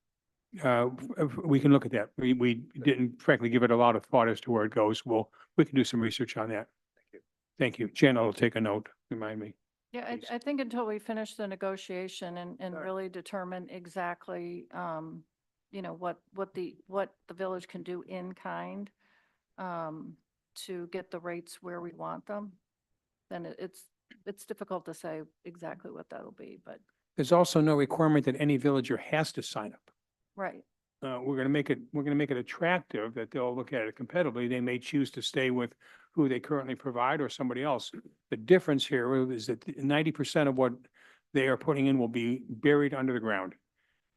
S1: We can look at that. We didn't frankly give it a lot of thought as to where it goes. We can do some research on that.
S4: Thank you.
S1: Thank you. Jen, I'll take a note. Remind me.
S13: yeah,
S1: Please.
S13: I think until we finish the negotiation and
S4: Sure.
S13: really determine exactly, what the village can do in kind, to get the rates where we want them, then it's difficult to say exactly what that'll be, but,
S1: There's also no requirement that any villager has to sign up.
S13: right.
S1: We're going to make it attractive that they'll look at it competitively. They may choose to stay with who they currently provide or somebody else. The difference here is that 90% of what they are putting in will be buried under the ground.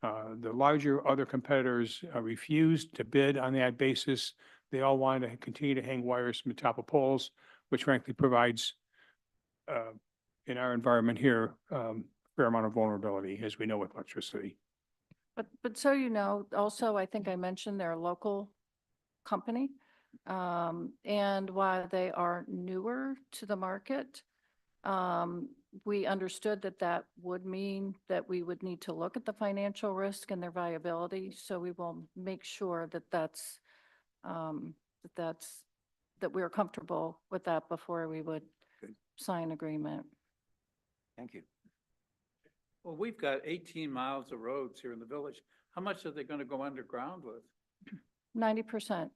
S1: The larger other competitors refused to bid on that basis. They all wanted to continue to hang wires from the top of poles, which frankly provides, in our environment here, a fair amount of vulnerability, as we know with electricity.
S13: But so you know, also, I think I mentioned they're a local company. And while they are newer to the market, we understood that that would mean that we would need to look at the financial risk and their viability. So we will make sure that that we're comfortable with that before we would
S4: Good.
S13: sign agreement.
S4: Thank you.
S12: Well, we've got 18 miles of roads here in the village. How much are they going to go underground with?
S13: 90%.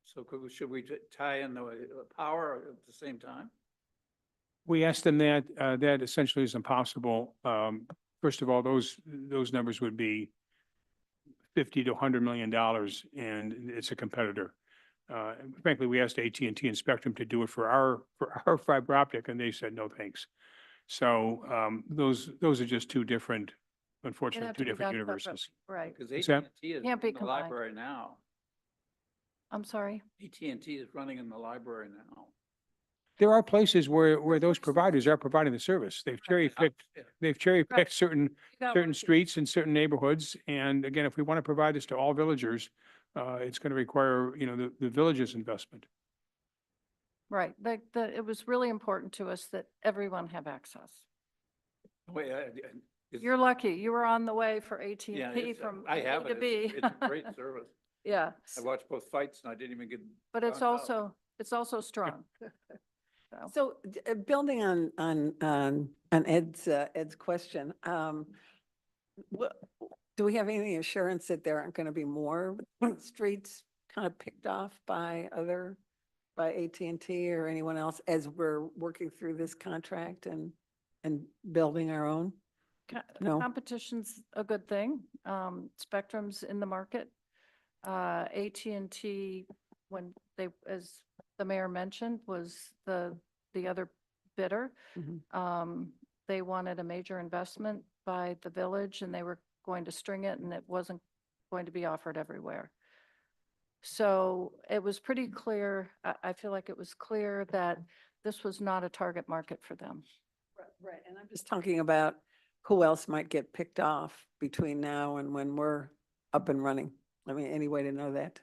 S12: So should we tie in the power at the same time?
S1: We asked them that, that essentially is impossible. First of all, those numbers would be $50 to $100 million, and it's a competitor. Frankly, we asked AT&T and Spectrum to do it for our fiber optic, and they said, no, thanks. So, those are just two different,
S13: It'd
S1: unfortunately,
S13: have
S1: two
S13: to be
S1: different
S13: done separate-
S1: universes.
S13: Right.
S12: Because
S1: What's that?
S12: AT&T is
S13: Can't be
S12: in the
S13: combined.
S12: library now.
S13: I'm sorry.
S12: AT&T is running in the library now.
S1: There are places where those providers are providing the service. They've cherry picked certain streets and certain neighborhoods. And again, if we want to provide this to all villagers, it's going to require, the village's investment.
S13: Right. It was really important to us that everyone have access.
S12: Wait,
S13: You're lucky. You were on the way for AT&T
S12: yeah,
S13: from
S12: I
S13: A
S12: have
S13: to
S12: it.
S13: B.
S12: It's a great service.
S13: Yeah.
S12: I watched both fights and I didn't even get.
S13: But it's
S12: knocked out.
S13: also strong. So,
S6: So building on Ed's question, do we have any assurance that there aren't going to be more streets kind of picked off by AT&T or anyone else as we're working through this contract and building our own? No.
S13: competition's a good thing. Spectrum's in the market. AT&T, when as the mayor mentioned, was the other bidder.
S6: Mhm.
S13: They wanted a major investment by the village and they were going to string it and it wasn't going to be offered everywhere. So it was pretty clear, I feel like it was clear that this was not a target market for them.
S6: Right, and I'm just talking about who else might get picked off between now and when we're up and running. I mean, any way to know that?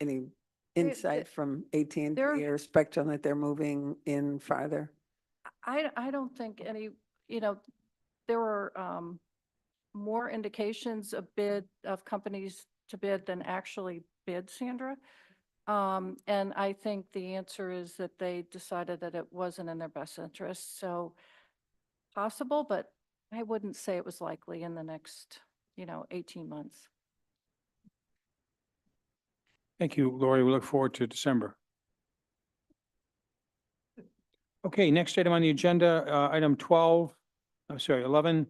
S6: Any insight from AT&T
S13: there-
S6: or Spectrum that they're moving in farther?
S13: I don't think any, there were more indications of companies to bid than actually bid, Sandra. And I think the answer is that they decided that it wasn't in their best interest. So possible, but I wouldn't say it was likely in the next, 18 months.
S1: Thank you, Lori. We look forward to December. Okay, next item on the agenda, item 11.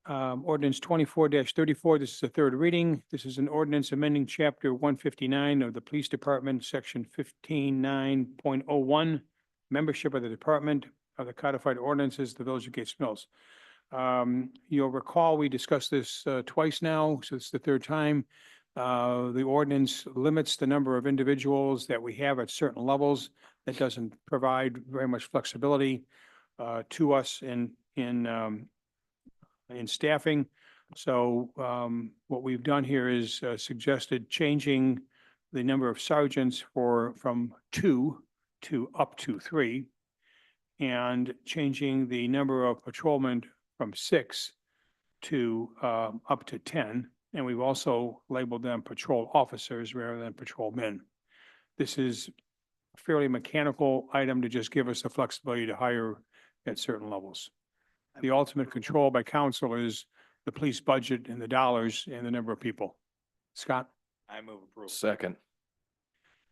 S1: Ordinance 24-34. This is the third reading. This is an ordinance amending chapter 159 of the Police Department, section 15.9.01, membership of the Department of the Codified Ordinances, the Village of Gates Mills. You'll recall, we discussed this twice now, so it's the third time. The ordinance limits the number of individuals that we have at certain levels. That doesn't provide very much flexibility to us in staffing. So what we've done here is suggested changing the number of sergeants from 2 to up to 3, and changing the number of patrolmen from 6 to up to 10. And we've also labeled them patrol officers rather than patrolmen. This is a fairly mechanical item to just give us the flexibility to hire at certain levels. The ultimate control by council is the police budget and the dollars and the number of people. Scott?
S5: I move approval.
S14: Second.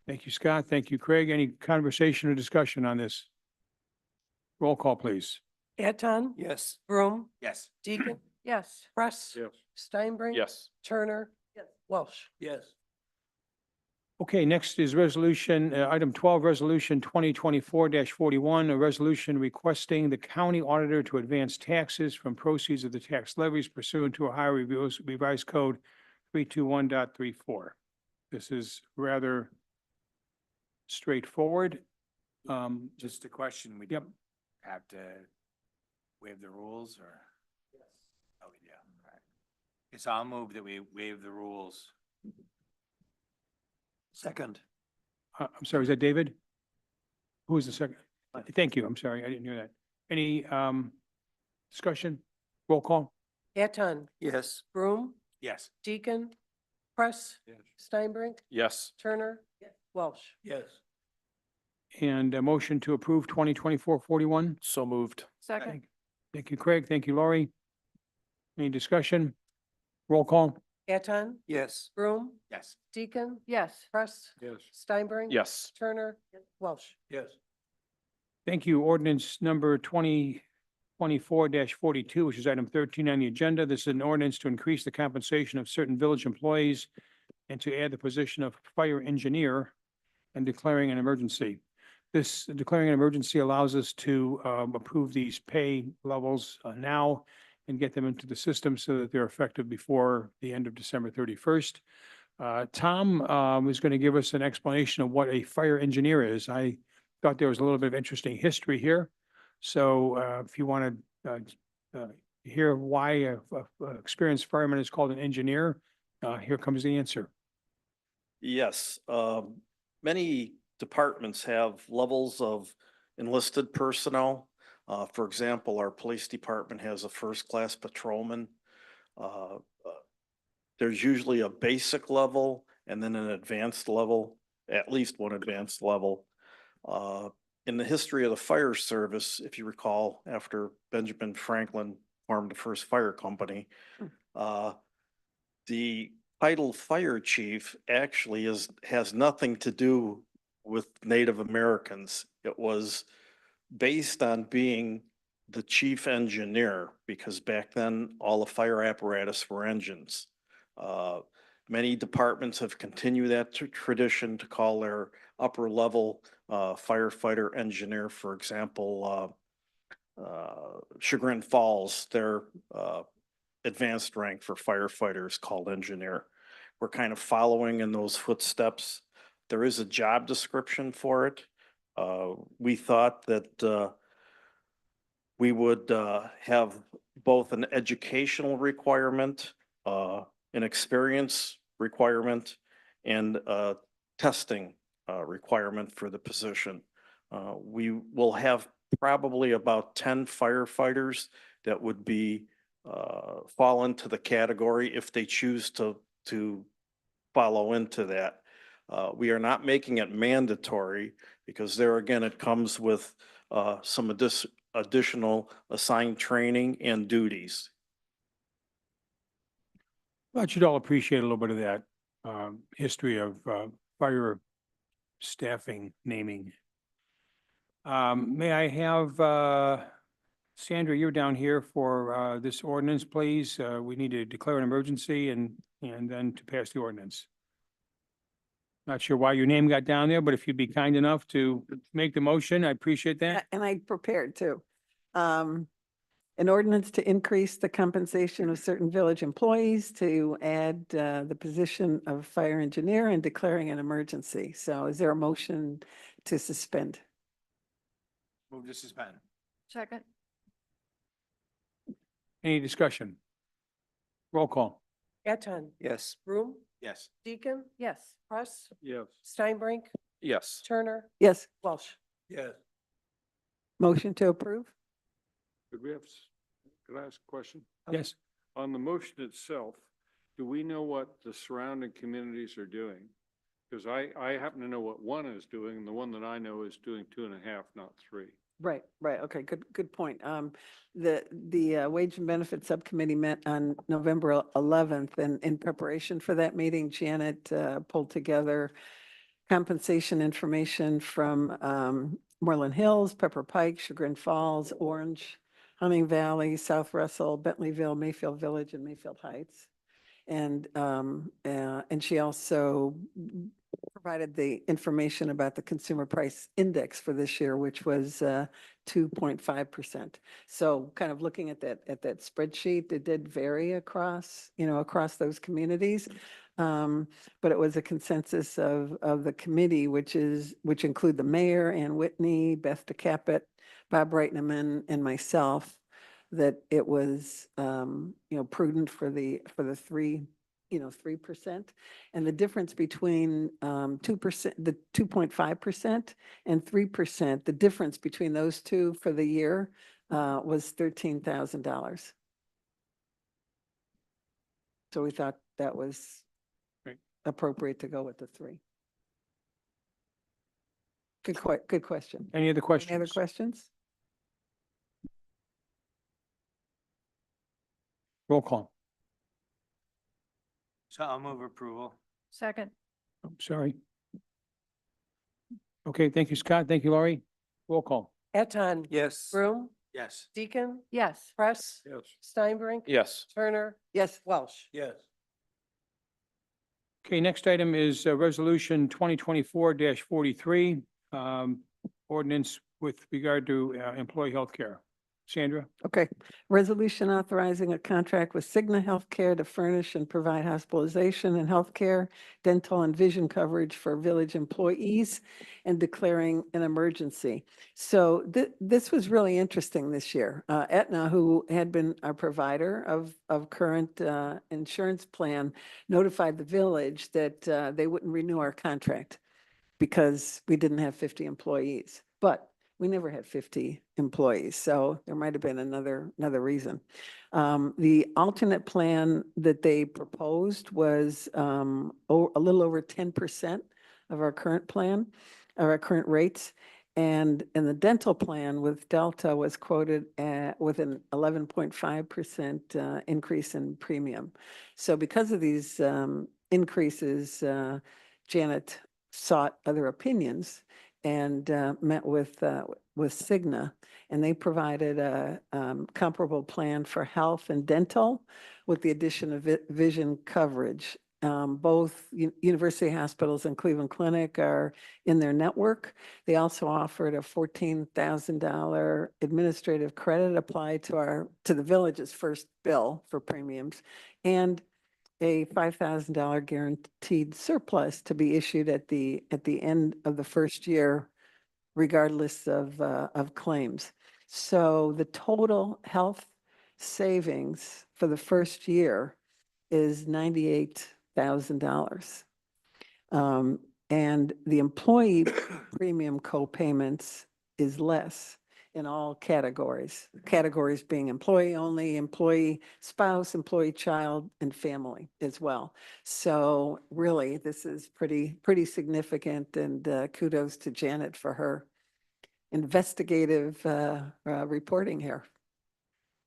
S1: Thank you, Scott. Thank you, Craig. Any conversation or discussion on this? Roll call, please.
S2: Anton?
S4: Yes.
S2: Broom?
S5: Yes.
S2: Deacon?
S13: Yes.
S2: Press?
S12: Yes.
S2: Steinbrink?
S14: Yes.
S2: Turner? Welsh?
S12: Yes.
S1: Okay, next is resolution, item 12, resolution 2024-41, a resolution requesting the county auditor to advance taxes from proceeds of the tax levies pursuant to Ohio Revised Code 321.34. This is rather straightforward.
S5: Just a question, we
S1: Yep.
S5: don't have to waive the rules or? Oh, we do. All right. Guess I'll move that we waive the rules.
S4: Second.
S1: I'm sorry, is that David? Who is the second? Thank you. I'm sorry. I didn't hear that. Any discussion? Roll call?
S2: Eton,
S4: Yes.
S2: Broom,
S5: Yes.
S2: Deacon, Press,
S12: Yes.
S2: Steinbrink,
S14: Yes.
S2: Turner, Welsh.
S4: Yes.
S1: And a motion to approve 2024-41.
S14: So moved.
S13: Second,
S1: Thank you, Craig. Thank you, Laurie. Any discussion? Roll call?
S2: Eton,
S4: Yes.
S2: Broom,
S5: Yes.
S2: Deacon,
S13: yes.
S2: Press,
S12: Yes.
S2: Steinbrink.
S14: Yes.
S2: Turner, Welsh.
S4: Yes.
S1: Thank you. Ordinance number 2024-42, which is item 13 on the agenda. This is an ordinance to increase the compensation of certain village employees and to add the position of fire engineer and declaring an emergency. This declaring an emergency allows us to approve these pay levels now and get them into the system so that they're effective before the end of December 31st. Tom is going to give us an explanation of what a fire engineer is. I thought there was a little bit of interesting history here. So if you want to hear why a experienced fireman is called an engineer, here comes the answer.
S9: Yes, many departments have levels of enlisted personnel. For example, our police department has a first-class patrolman. There's usually a basic level and then an advanced level, at least one advanced level. In the history of the fire service, if you recall, after Benjamin Franklin formed the first fire company, the title fire chief actually has nothing to do with Native Americans. It was based on being the chief engineer, because back then all the fire apparatus were engines. Many departments have continued that tradition to call their upper level firefighter engineer. For example, Chagrin Falls, their advanced rank for firefighters called engineer. We're kind of following in those footsteps. There is a job description for it. We thought that we would have both an educational requirement, an experience requirement, and a testing requirement for the position. We will have probably about 10 firefighters that would be fall into the category if they choose to follow into that. We are not making it mandatory, because there again, it comes with some additional assigned training and duties.
S1: I should all appreciate a little bit of that history of fire staffing naming. May I have Sandra, you're down here for this ordinance, please. We need to declare an emergency and then to pass the ordinance. Not sure why your name got down there, but if you'd be kind enough to make the motion, I appreciate that.
S6: And I prepared too. An ordinance to increase the compensation of certain village employees, to add the position of fire engineer, and declaring an emergency. So is there a motion to suspend?
S5: Move to suspend.
S13: Second,
S1: Any discussion? Roll call.
S2: Eton,
S4: Yes.
S2: Broom,
S5: Yes.
S2: Deacon,
S13: yes.
S2: Press,
S12: Yes.
S2: Steinbrink,
S14: Yes.
S2: Turner,
S6: Yes,
S2: Welsh.
S4: Yes.
S6: motion to approve?
S12: Could we have, could I ask a question?
S1: Yes.
S12: On the motion itself, do we know what the surrounding communities are doing? Because I happen to know what one is doing, and the one that I know is doing 2.5, not 3.
S6: Right, okay, good point. The Wage and Benefit Subcommittee met on November 11th, and in preparation for that meeting, Janet pulled together compensation information from Moreland Hills, Pepper Pike, Chagrin Falls, Orange, Hunting Valley, South Russell, Bentleyville, Mayfield Village, and Mayfield Heights. And she also provided the information about the consumer price index for this year, which was 2.5%. So kind of looking at that spreadsheet, it did vary across, across those communities. But it was a consensus of the committee, which include the mayor, Ann Whitney, Beth DeCapit, Bob Reitneman, and myself, that it was, prudent for the 3%. And the difference between 2%, the 2.5% and 3%, the difference between those two for the year was $13,000. So we thought that was
S1: Right.
S6: appropriate to go with the 3. Good question.
S1: Any other questions?
S6: Any other questions?
S1: Roll call.
S5: So I'll move approval.
S13: Second,
S1: Oh, sorry. Okay, thank you, Scott. Thank you, Laurie. Roll call.
S2: Eton.
S4: Yes.
S2: Broom,
S5: Yes.
S2: Deacon,
S13: yes.
S2: Press,
S12: Yes.
S2: Steinbrink,
S8: Yes.
S2: Turner,
S6: Yes.
S2: Welsh.
S5: Yes.
S1: Okay, next item is Resolution 2024-43, ordinance with regard to employee health care. Sandra?
S6: Okay. Resolution authorizing a contract with Cigna Healthcare to furnish and provide hospitalization and healthcare, dental and vision coverage for village employees and declaring an emergency. So this was really interesting this year. Aetna, who had been our provider of current insurance plan, notified the village that they wouldn't renew our contract because we didn't have 50 employees. But we never had 50 employees, so there might have been another reason. The alternate plan that they proposed was a little over 10% of our current plan, or our current rates. And the dental plan with Delta was quoted with an 11.5% increase in premium. So because of these increases, Janet sought other opinions and met with Cigna, and they provided a comparable plan for health and dental with the addition of vision coverage. Both university hospitals and Cleveland Clinic are in their network. They also offered a $14,000 administrative credit applied to the village's first bill for premiums, and a $5,000 guaranteed surplus to be issued at the end of the first year, regardless of claims. So the total health savings for the first year is $98,000. And the employee premium co-payments is less in all categories. Categories being employee only, employee spouse, employee child, and family as well. So really, this is pretty significant, and kudos to Janet for her investigative reporting here.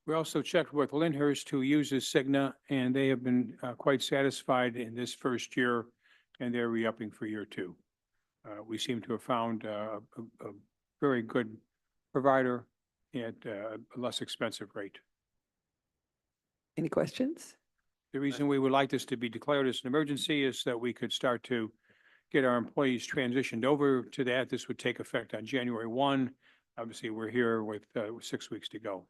S1: We also checked with Lyndhurst, who uses Cigna, and they have been quite satisfied in this first year, and they're re-upping for year 2. We seem to have found a very good provider at a less expensive rate.
S6: Any questions?
S1: The reason we would like this to be declared as an emergency is that we could start to get our employees transitioned over to that. This would take effect on January 1. Obviously, we're here with 6 weeks to go.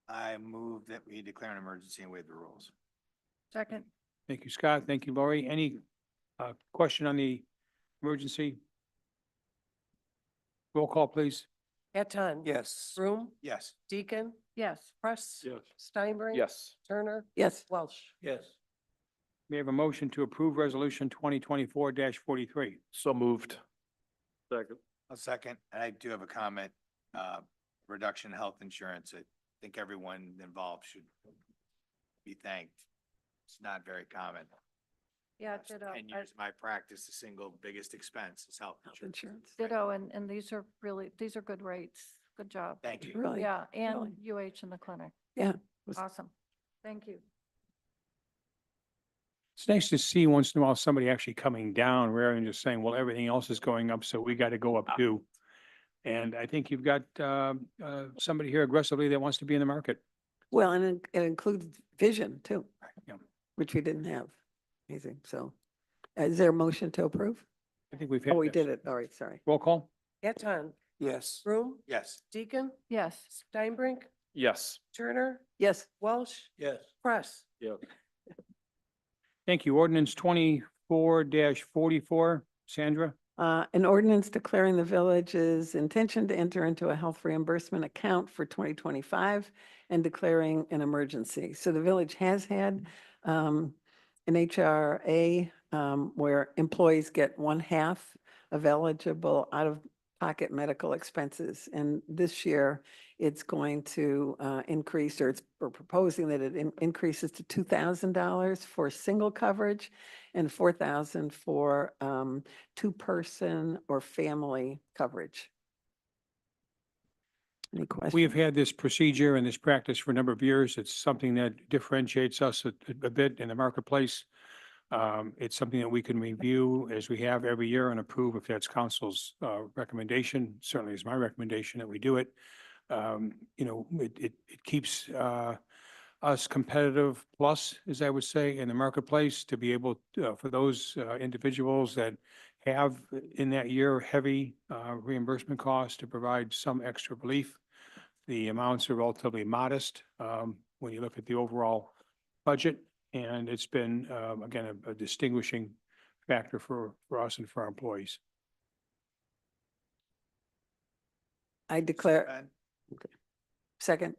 S5: I move that we declare an emergency and waive the rules.
S13: Second,
S1: Thank you, Scott. Thank you, Laurie. Any question on the emergency? Roll call, please.
S2: Eton.
S4: Yes.
S2: Broom,
S5: Yes.
S2: Deacon,
S13: yes.
S2: Press.
S12: Yes.
S2: Steinbrink.
S8: Yes.
S2: Turner,
S6: Yes.
S2: Welsh.
S4: Yes.
S1: May I have a motion to approve Resolution 2024-43?
S14: So moved.
S12: Second.
S5: A second, and I do have a comment, reduction in health insurance. I think everyone involved should be thanked. It's not very common.
S13: Yeah,
S5: Last
S13: ditto.
S5: 10 years of my practice, the single biggest expense is health
S6: Health
S5: insurance.
S6: insurance.
S13: Ditto, and these are good rates. Good job.
S5: Thank you.
S6: Really?
S13: Yeah, and
S6: really.
S13: UH in the clinic.
S6: Yeah. was-
S13: Awesome. Thank you.
S1: It's nice to see once in a while somebody actually coming down rather than just saying, well, everything else is going up, so we got to go up too. And I think you've got somebody here aggressively that wants to be in the market.
S6: Well, and it includes vision too.
S1: Yeah.
S6: Which we didn't have. Amazing. So Is there a motion to approve?
S1: I think we've had.
S6: Oh, we
S1: this.
S6: did it. All right, sorry.
S1: Roll call?
S2: Eton,
S4: Yes.
S2: Broom,
S5: Yes.
S2: Deacon,
S13: Yes.
S2: Steinbrink,
S14: Yes.
S2: Turner,
S6: Yes,
S2: Welsh,
S5: Yes.
S2: Press.
S1: Thank you. Ordinance 24-44. Sandra?
S6: an ordinance declaring the village's intention to enter into a health reimbursement account for 2025 and declaring an emergency. So the village has had an HRA where employees get 1/2 of eligible out-of-pocket medical expenses. And this year, it's going to increase, or we're proposing that it increases to $2,000 for single coverage and $4,000 for two-person or family coverage. Any questions?
S1: We have had this procedure and this practice for a number of years. It's something that differentiates us a bit in the marketplace. It's something that we can review as we have every year and approve if that's council's recommendation. Certainly is my recommendation that we do it. It keeps us competitive plus, as I would say, in the marketplace to be able for those individuals that have in that year heavy reimbursement costs to provide some extra relief. The amounts are relatively modest when you look at the overall budget, and it's been, again, a distinguishing factor for us and for our employees.
S6: I declare,
S5: Ben?
S6: second,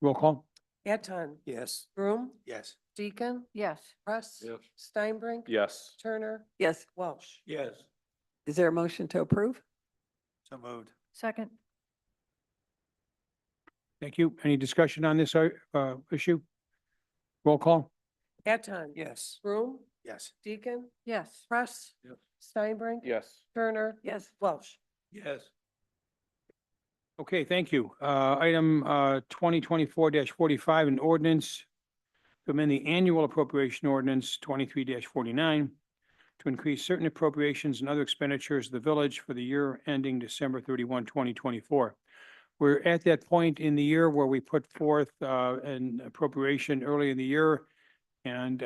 S1: Roll call?
S2: Eton,
S4: Yes.
S2: Broom,
S5: Yes.
S2: Deacon,
S13: Yes.
S2: Press.
S12: Yes.
S2: Steinbrink.
S14: Yes.
S2: Turner,
S6: yes.
S2: Welsh.
S5: Yes.
S6: Is there a motion to approve?
S5: So moved.
S13: Second.
S1: Thank you. Any discussion on this issue? Roll call?
S2: Eton.
S4: Yes.
S2: Broom,
S5: Yes.
S2: Deacon,
S13: Yes.
S2: Press.
S12: Yes.
S2: Steinbrink.
S14: Yes.
S2: Turner,
S6: Yes.
S2: Welsh.
S5: Yes.
S1: Okay, thank you. Item 2024-45, an ordinance to amend the annual appropriation ordinance 23-49 to increase certain appropriations and other expenditures of the village for the year ending December 31, 2024. We're at that point in the year where we put forth an appropriation early in the year and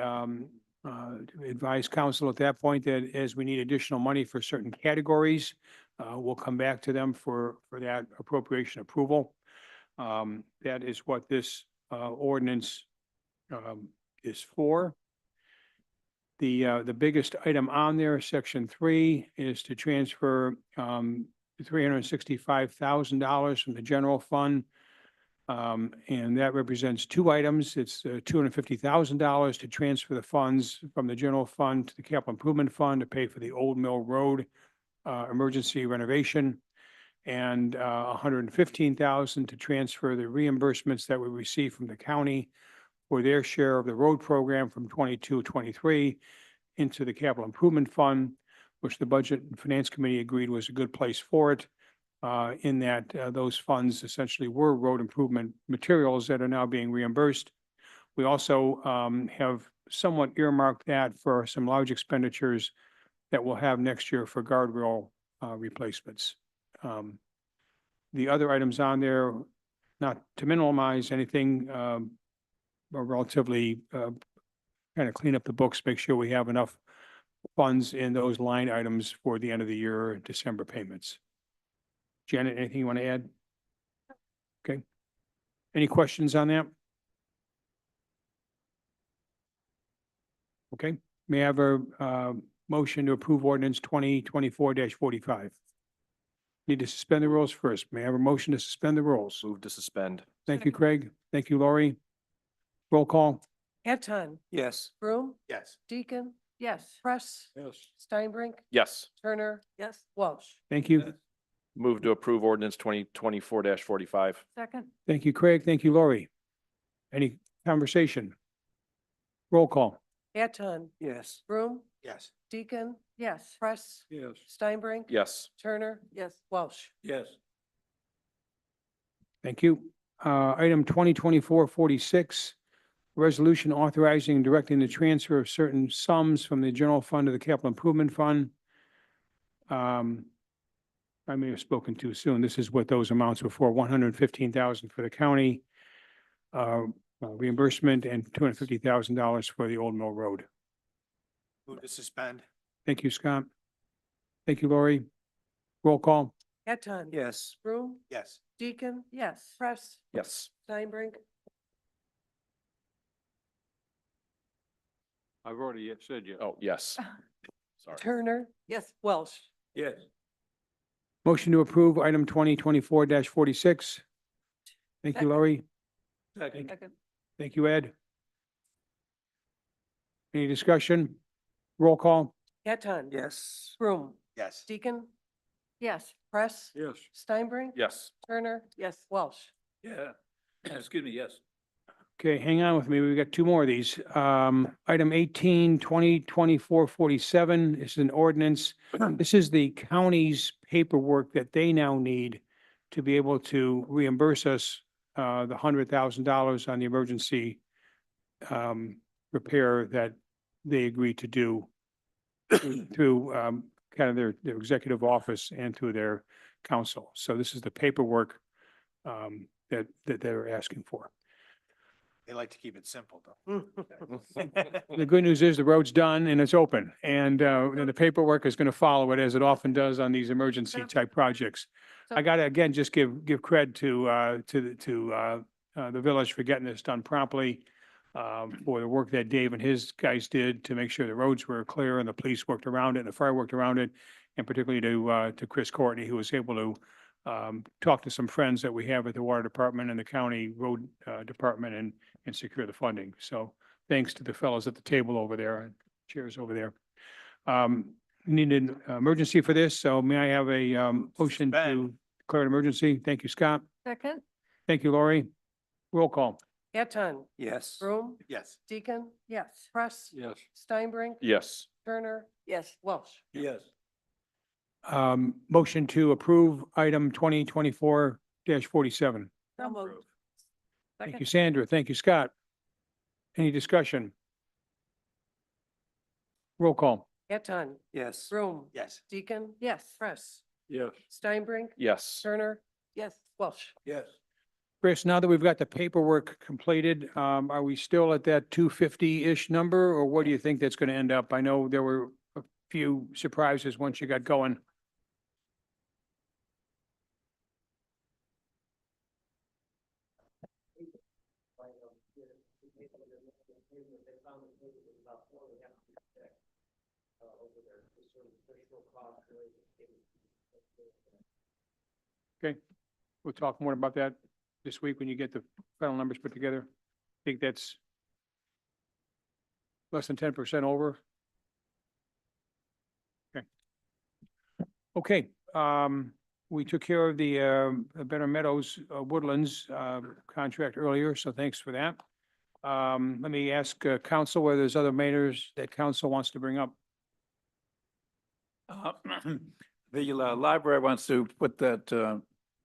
S1: advise council at that point that as we need additional money for certain categories, we'll come back to them for that appropriation approval. That is what this ordinance is for. The biggest item on there, section 3, is to transfer $365,000 from the general fund. And that represents two items. It's $250,000 to transfer the funds from the general fund to the capital improvement fund to pay for the Old Mill Road emergency renovation, and $115,000 to transfer the reimbursements that we receive from the county for their share of the road program from 22-23 into the capital improvement fund, which the Budget and Finance Committee agreed was a good place for it, in that those funds essentially were road improvement materials that are now being reimbursed. We also have somewhat earmarked that for some large expenditures that we'll have next year for guardrail replacements. The other items on there, not to minimize anything, are relatively kind of clean up the books, make sure we have enough funds in those line items for the end of the year December payments. Janet, anything you want to add? Okay. Any questions on that? Okay, may I have a motion to approve ordinance 2024-45? Need to suspend the rules first. May I have a motion to suspend the rules?
S14: Move to suspend.
S1: Thank you, Craig. Thank you, Lori. Roll call?
S2: Eton,
S4: Yes.
S2: Broom,
S5: Yes.
S2: Deacon,
S13: Yes.
S2: Press.
S12: Yes.
S2: Steinbrink,
S14: Yes.
S2: Turner,
S6: Yes.
S2: Welsh.
S1: Thank you.
S14: Move to approve ordinance 2024-45.
S13: Second.
S1: Thank you, Craig. Thank you, Lori. Any conversation? Roll call?
S2: Eton,
S4: Yes.
S2: Broom,
S5: Yes.
S2: Deacon,
S13: Yes.
S2: Press.
S12: Yes.
S2: Steinbrink.
S14: Yes.
S2: Turner,
S6: Yes.
S2: Welsh.
S5: Yes.
S1: Thank you. Item 2024-46, resolution authorizing and directing the transfer of certain sums from the general fund to the capital improvement fund. I may have spoken too soon. This is what those amounts were for, $115,000 for the county, reimbursement and $250,000 for the Old Mill Road.
S5: Move to suspend.
S1: Thank you, Scott. Thank you, Lori. Roll call.
S2: Eton.
S4: Yes.
S2: Broom,
S5: Yes.
S2: Deacon,
S13: Yes.
S2: Press,
S14: Yes.
S2: Steinbrink,
S12: I've already said yes.
S14: Oh, yes. Sorry.
S2: Turner,
S6: Yes.
S2: Welsh.
S4: Yes.
S1: Motion to approve item 2024-46. Thank you,
S6: Second.
S1: Lori.
S4: Second.
S6: Second.
S1: Thank you, Ed. Any discussion? Roll call.
S2: Eton.
S4: Yes.
S2: Broom,
S5: Yes.
S2: Deacon,
S13: Yes.
S2: Press,
S12: Yes.
S2: Steinbrink,
S14: Yes.
S2: Turner,
S6: Yes.
S2: Welsh.
S4: Yeah. Excuse me, yes.
S1: Okay, hang on with me. We've got two more of these. Item 18, 2024-47 is an ordinance. This is the county's paperwork that they now need to be able to reimburse us the $100,000 on the emergency repair that they agreed to do through kind of their executive office and through their council. So this is the paperwork that they're asking for.
S5: They like to keep it simple, though.
S1: The good news is the road's done and it's open, and then the paperwork is going to follow it as it often does on these emergency type projects. I gotta, again, just give cred to the village for getting this done promptly, for the work that Dave and his guys did to make sure the roads were clear and the police worked around it and the fire worked around it, and particularly to Chris Courtney, who was able to talk to some friends that we have at the water department and the county road department and secure the funding. So thanks to the fellows at the table over there and chairs over there. We need an emergency for this, so may I have a motion to
S5: Suspend.
S1: declare an emergency? Thank you, Scott.
S13: Second?
S1: Thank you, Lori. Roll call.
S2: Eton,
S4: Yes.
S2: Broom,
S5: Yes.
S2: Deacon,
S13: Yes.
S2: Press,
S12: Yes.
S2: Steinbrink,
S14: Yes.
S2: Turner,
S6: Yes.
S2: Welsh.
S4: Yes.
S1: Motion to approve item 2024-47.
S6: So moved.
S1: Thank you, Sandra. Thank you, Scott. Any discussion? Roll call.
S2: Eton,
S4: Yes.
S2: Broom,
S5: Yes.
S2: Deacon,
S13: Yes.
S2: Press,
S12: Yes.
S2: Steinbrink,
S14: Yes.
S2: Turner,
S6: Yes.
S2: Welsh.
S4: Yes.
S1: Chris, now that we've got the paperwork completed, are we still at that 250-ish number, or what do you think that's going to end up? I know there were a few surprises once you got going. Okay, we'll talk more about that this week when you get the final numbers put together. I think that's less than 10% over. Okay. Okay, we took care of the Better Meadows Woodlands contract earlier, so thanks for that. Let me ask council whether there's other matters that council wants to bring up.
S15: The library wants to put that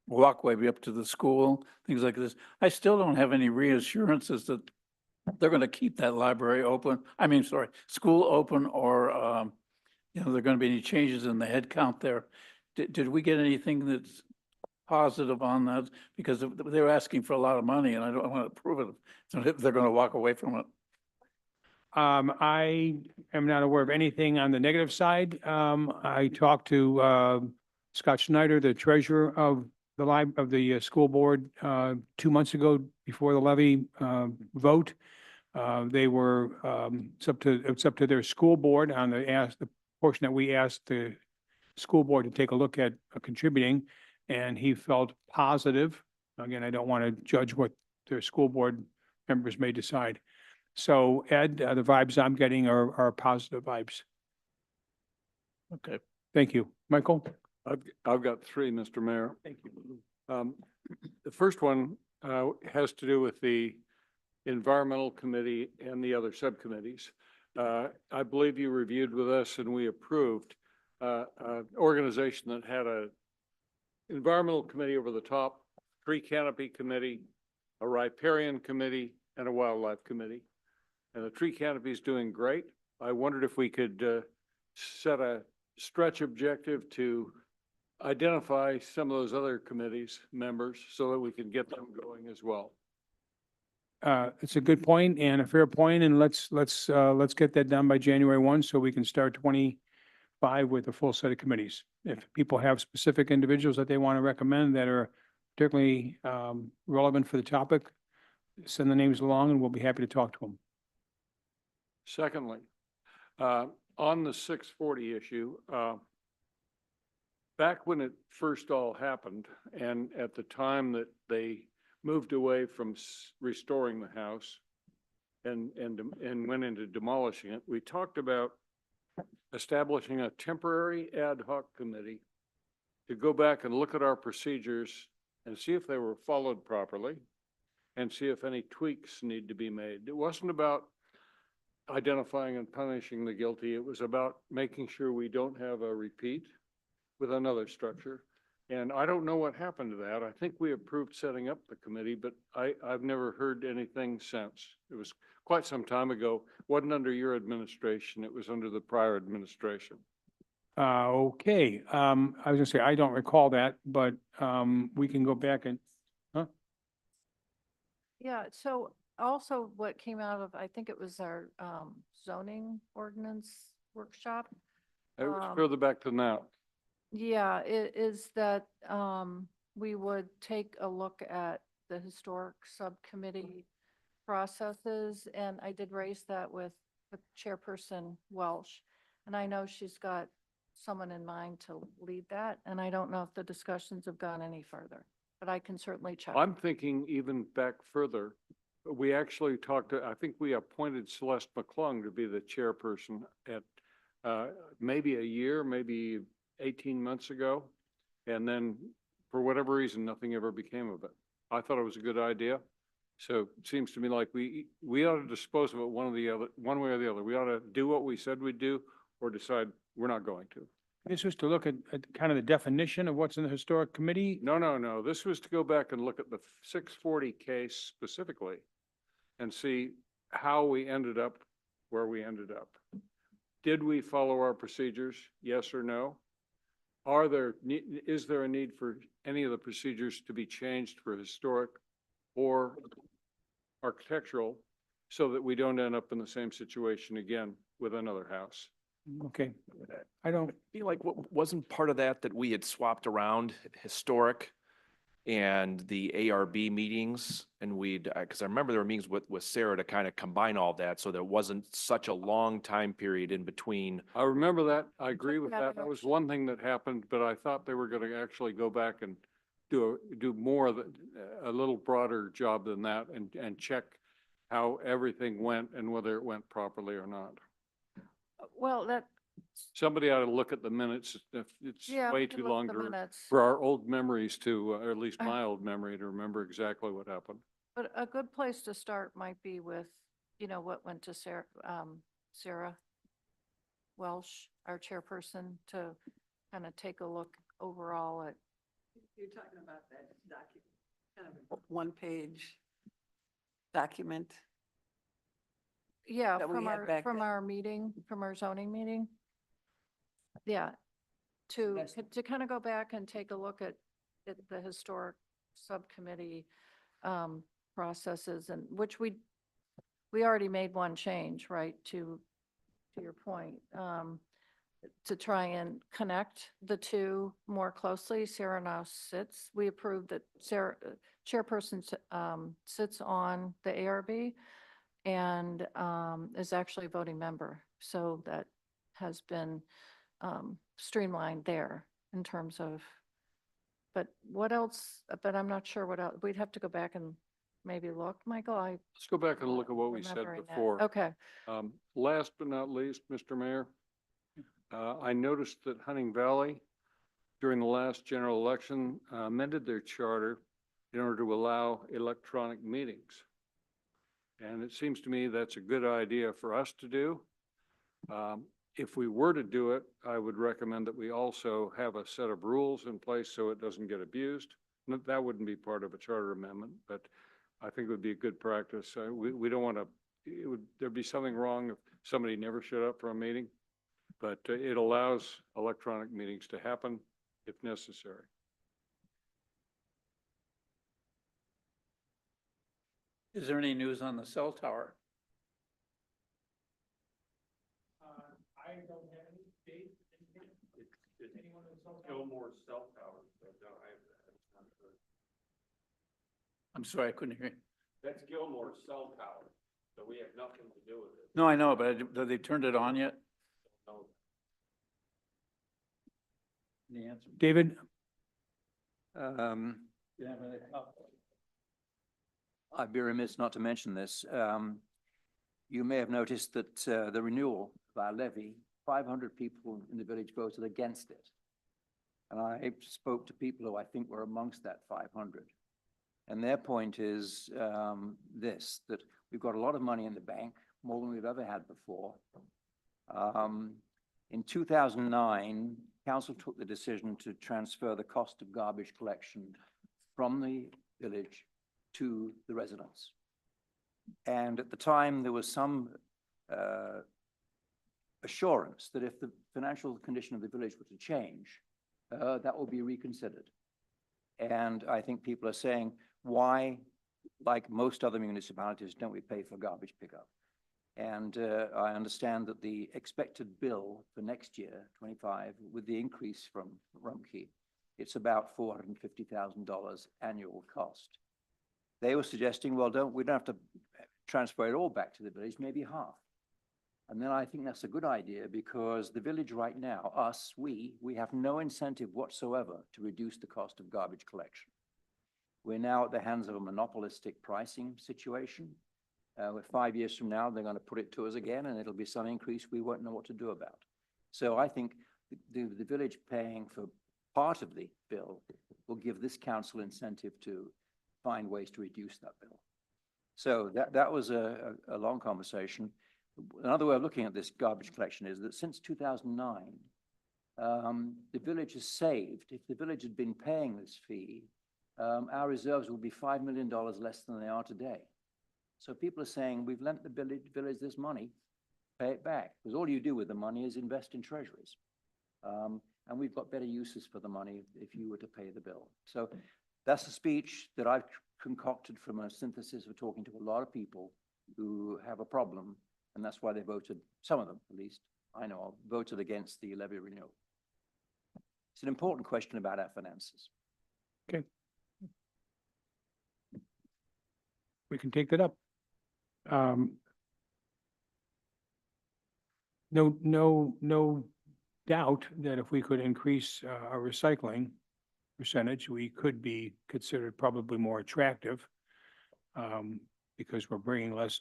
S15: walkway up to the school, things like this. I still don't have any reassurances that they're going to keep that library open. I mean, sorry, school open, or, there are going to be any changes in the head count there. Did we get anything that's positive on that? Because they were asking for a lot of money, and I don't want to prove it. So if they're going to walk away from it.
S1: I am not aware of anything on the negative side. I talked to Scott Schneider, the treasurer of the school board, 2 months ago before the levy vote. They were, it's up to their school board on the portion that we asked the school board to take a look at contributing, and he felt positive. Again, I don't want to judge what their school board members may decide. So Ed, the vibes I'm getting are positive vibes.
S15: Okay.
S1: Thank you. Michael?
S12: I've got three, Mr. Mayor.
S1: Thank you.
S12: The first one has to do with the Environmental Committee and the other subcommittees. I believe you reviewed with us and we approved an organization that had a Environmental Committee over the top, Tree Canopy Committee, a Riparian Committee, and a Wildlife Committee. And the Tree Canopy is doing great. I wondered if we could set a stretch objective to identify some of those other committees members so that we can get them going as well.
S1: it's a good point and a fair point, and let's get that done by January 1 so we can start 25 with a full set of committees. If people have specific individuals that they want to recommend that are particularly relevant for the topic, send the names along and we'll be happy to talk to them.
S12: Secondly, on the 640 issue, back when it first all happened, and at the time that they moved away from restoring the house and went into demolishing it, we talked about establishing a temporary ad hoc committee to go back and look at our procedures and see if they were followed properly and see if any tweaks need to be made. It wasn't about identifying and punishing the guilty. It was about making sure we don't have a repeat with another structure. And I don't know what happened to that. I think we approved setting up the committee, but I've never heard anything since. It was quite some time ago. Wasn't under your administration. It was under the prior administration.
S1: Okay, I was gonna say, I don't recall that, but we can go back and,
S13: Yeah, so also what came out of, I think it was our zoning ordinance workshop.
S12: It was
S13: Um,
S12: further back than that.
S13: Yeah, it is that we would take a look at the historic subcommittee processes, and I did raise that with Chairperson Welsh. And I know she's got someone in mind to lead that, and I don't know if the discussions have gone any further, but I can certainly check.
S12: I'm thinking even back further. We actually I think we appointed Celeste McClung to be the chairperson at maybe a year, maybe 18 months ago. And then for whatever reason, nothing ever became of it. I thought it was a good idea. So it seems to me like we ought to dispose of it one way or the other. We ought to do what we said we'd do or decide we're not going to.
S1: this was to look at kind of the definition of what's in the historic committee.
S12: No. This was to go back and look at the 640 case specifically and see how we ended up where we ended up. Did we follow our procedures? Yes or no? Is there a need for any of the procedures to be changed for historic or architectural so that we don't end up in the same situation again with another house?
S1: Okay, I don't,
S14: Feel like what wasn't part of that we had swapped around historic and the ARB meetings, and because I remember there were meetings with Sarah to kind of combine all that so there wasn't such a long time period in between.
S12: I remember that. I agree with
S13: that
S12: that. That was one thing that happened, but I thought they were going to actually go back and do more of a little broader job than that and check how everything went and whether it went properly or not.
S13: Well,
S12: Somebody ought to look at the minutes. It's
S13: yeah.
S12: way
S13: we can
S12: too
S13: look
S12: long
S13: at the minutes.
S12: for our old memories to, or at least my old memory to remember exactly what happened.
S13: But a good place to start might be with, what went to Sarah Welsh, our chairperson, to kind of take a look overall at.
S6: You're talking about that document, kind of a one-page document.
S13: Yeah,
S6: that we
S13: from
S6: had back then.
S13: our meeting, from our zoning meeting. Yeah, to kind of go back and take a look at the historic subcommittee processes, and which we already made one change, right, to your point, to try and connect the two more closely. Sarah now we approved that Sarah, chairperson, sits on the ARB and is actually a voting member. So that has been streamlined there in terms of, but what else? But I'm not sure what else. We'd have to go back and maybe look, Michael.
S12: Let's go back and look at what we said
S13: remembering that.
S12: before.
S13: Okay.
S12: Last but not least, Mr. Mayor, I noticed that Hunting Valley, during the last general election, amended their charter in order to allow electronic meetings. And it seems to me that's a good idea for us to do. If we were to do it, I would recommend that we also have a set of rules in place so it doesn't get abused. That wouldn't be part of a charter amendment, but I think it would be a good practice. We don't want to, there'd be something wrong if somebody never showed up for a meeting, but it allows electronic meetings to happen if necessary.
S15: Is there any news on the cell tower?
S1: I don't have any date.
S12: Gilmore cell towers.
S15: I'm sorry, I couldn't hear you.
S12: That's Gilmore cell tower, so we have nothing to do with it.
S15: No, I know, but have they turned it on yet?
S12: No.
S15: The answer.
S1: David?
S15: You have any-
S4: I'd be remiss not to mention this. You may have noticed that the renewal of our levy, 500 people in the village voted against it. And I spoke to people who I think were amongst that 500. And their point is this, that we've got a lot of money in the bank, more than we've ever had before. In 2009, council took the decision to transfer the cost of garbage collection from the village to the residents. And at the time, there was some assurance that if the financial condition of the village were to change, that will be reconsidered. And I think people are saying, why, like most other municipalities, don't we pay for garbage pickup? And I understand that the expected bill for next year, 25, with the increase from Rumpke, it's about $450,000 annual cost. They were suggesting, well, we don't have to transfer it all back to the village, maybe half. And then I think that's a good idea because the village right now, we have no incentive whatsoever to reduce the cost of garbage collection. We're now at the hands of a monopolistic pricing situation. With 5 years from now, they're going to put it to us again and it'll be some increase we won't know what to do about. So I think the village paying for part of the bill will give this council incentive to find ways to reduce that bill. So that was a long conversation. Another way of looking at this garbage collection is that since 2009, the village has saved. If the village had been paying this fee, our reserves would be $5 million less than they are today. So people are saying, we've lent the village this money, pay it back. Because all you do with the money is invest in treasuries. And we've got better uses for the money if you were to pay the bill. So that's a speech that I've concocted from a synthesis of talking to a lot of people who have a problem. And that's why they voted, some of them at least, I know of, voted against the levy renewal. It's an important question about our finances.
S1: Okay. We can take that up. No doubt that if we could increase our recycling percentage, we could be considered probably more attractive because we're bringing less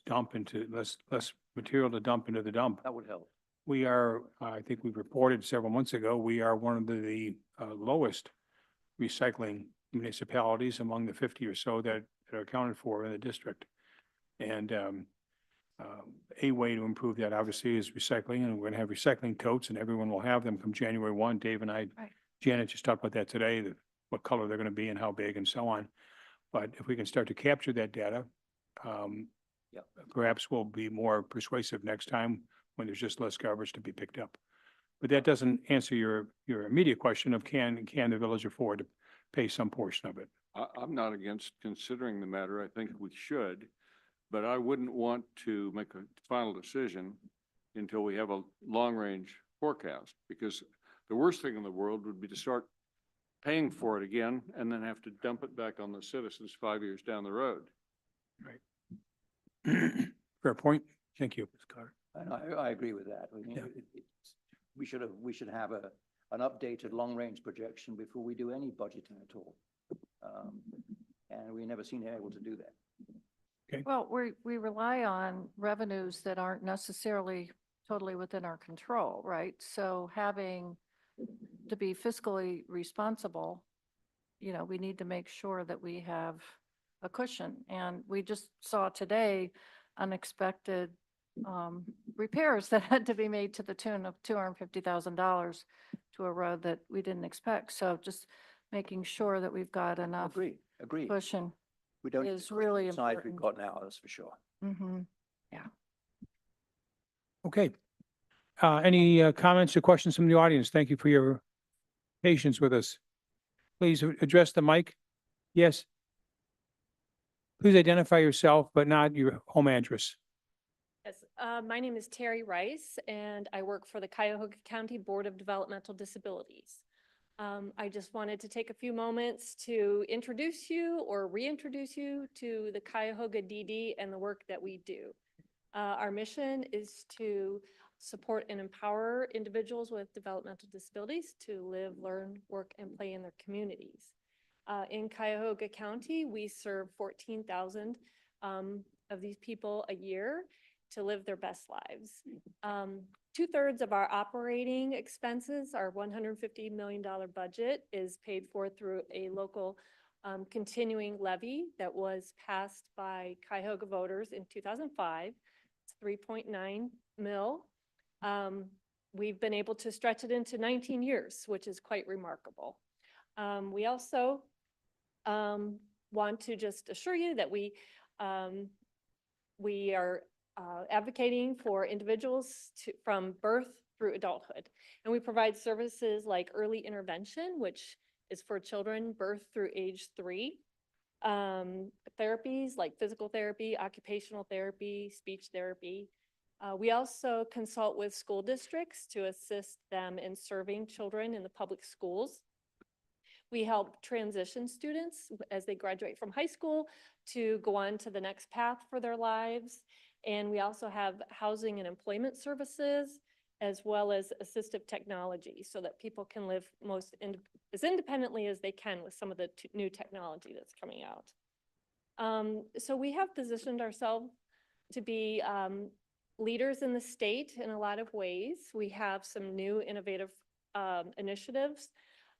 S1: material to dump into the dump.
S4: That would help.
S1: We are, I think we reported several months ago, we are one of the lowest recycling municipalities among the 50 or so that are accounted for in the district. And a way to improve that obviously is recycling, and we're going to have recycling totes and everyone will have them come January 1. Dave and I,
S13: Right.
S1: Janet just talked about that today, what color they're going to be and how big and so on. But if we can start to capture that data,
S4: Yep.
S1: perhaps we'll be more persuasive next time when there's just less garbage to be picked up. But that doesn't answer your immediate question of can the village afford to pay some portion of it?
S12: I'm not against considering the matter. I think we should, but I wouldn't want to make a final decision until we have a long-range forecast, because the worst thing in the world would be to start paying for it again and then have to dump it back on the citizens 5 years down the road.
S1: Fair point. Thank you, Ms. Carter.
S4: And I agree with that. I mean,
S1: Yeah.
S4: we should have an updated long-range projection before we do any budgeting at all. And we never seem able to do that.
S13: Well, we rely on revenues that aren't necessarily totally within our control, right? So having to be fiscally responsible, we need to make sure that we have a cushion. And we just saw today unexpected repairs that had to be made to the tune of $250,000 to a road that we didn't expect. So just making sure that we've got enough
S4: Agree.
S13: cushion
S4: We don't.
S13: is really
S4: Size we've
S13: important.
S4: got now, that's for sure.
S13: Mm-hmm.
S1: Okay. Any comments or questions from the audience? Thank you for your patience with us. Please address the mic. Yes. Please identify yourself, but not your home address.
S16: Yes, my name is Terry Rice, and I work for the Cuyahoga County Board of Developmental Disabilities. I just wanted to take a few moments to introduce you or reintroduce you to the Cuyahoga DD and the work that we do. Our mission is to support and empower individuals with developmental disabilities to live, learn, work, and play in their communities. In Cuyahoga County, we serve 14,000 of these people a year to live their best lives. 2/3 of our operating expenses, our $150 million budget, is paid for through a local continuing levy that was passed by Cuyahoga voters in 2005. It's 3.9 mil. We've been able to stretch it into 19 years, which is quite remarkable. We also want to just assure you that we are advocating for individuals from birth through adulthood. And we provide services like early intervention, which is for children birth through age 3. Therapies like physical therapy, occupational therapy, speech therapy. We also consult with school districts to assist them in serving children in the public schools. We help transition students as they graduate from high school to go on to the next path for their lives. And we also have housing and employment services, as well as assistive technology, so that people can live as independently as they can with some of the new technology that's coming out. So we have positioned ourselves to be leaders in the state in a lot of ways. We have some new innovative initiatives.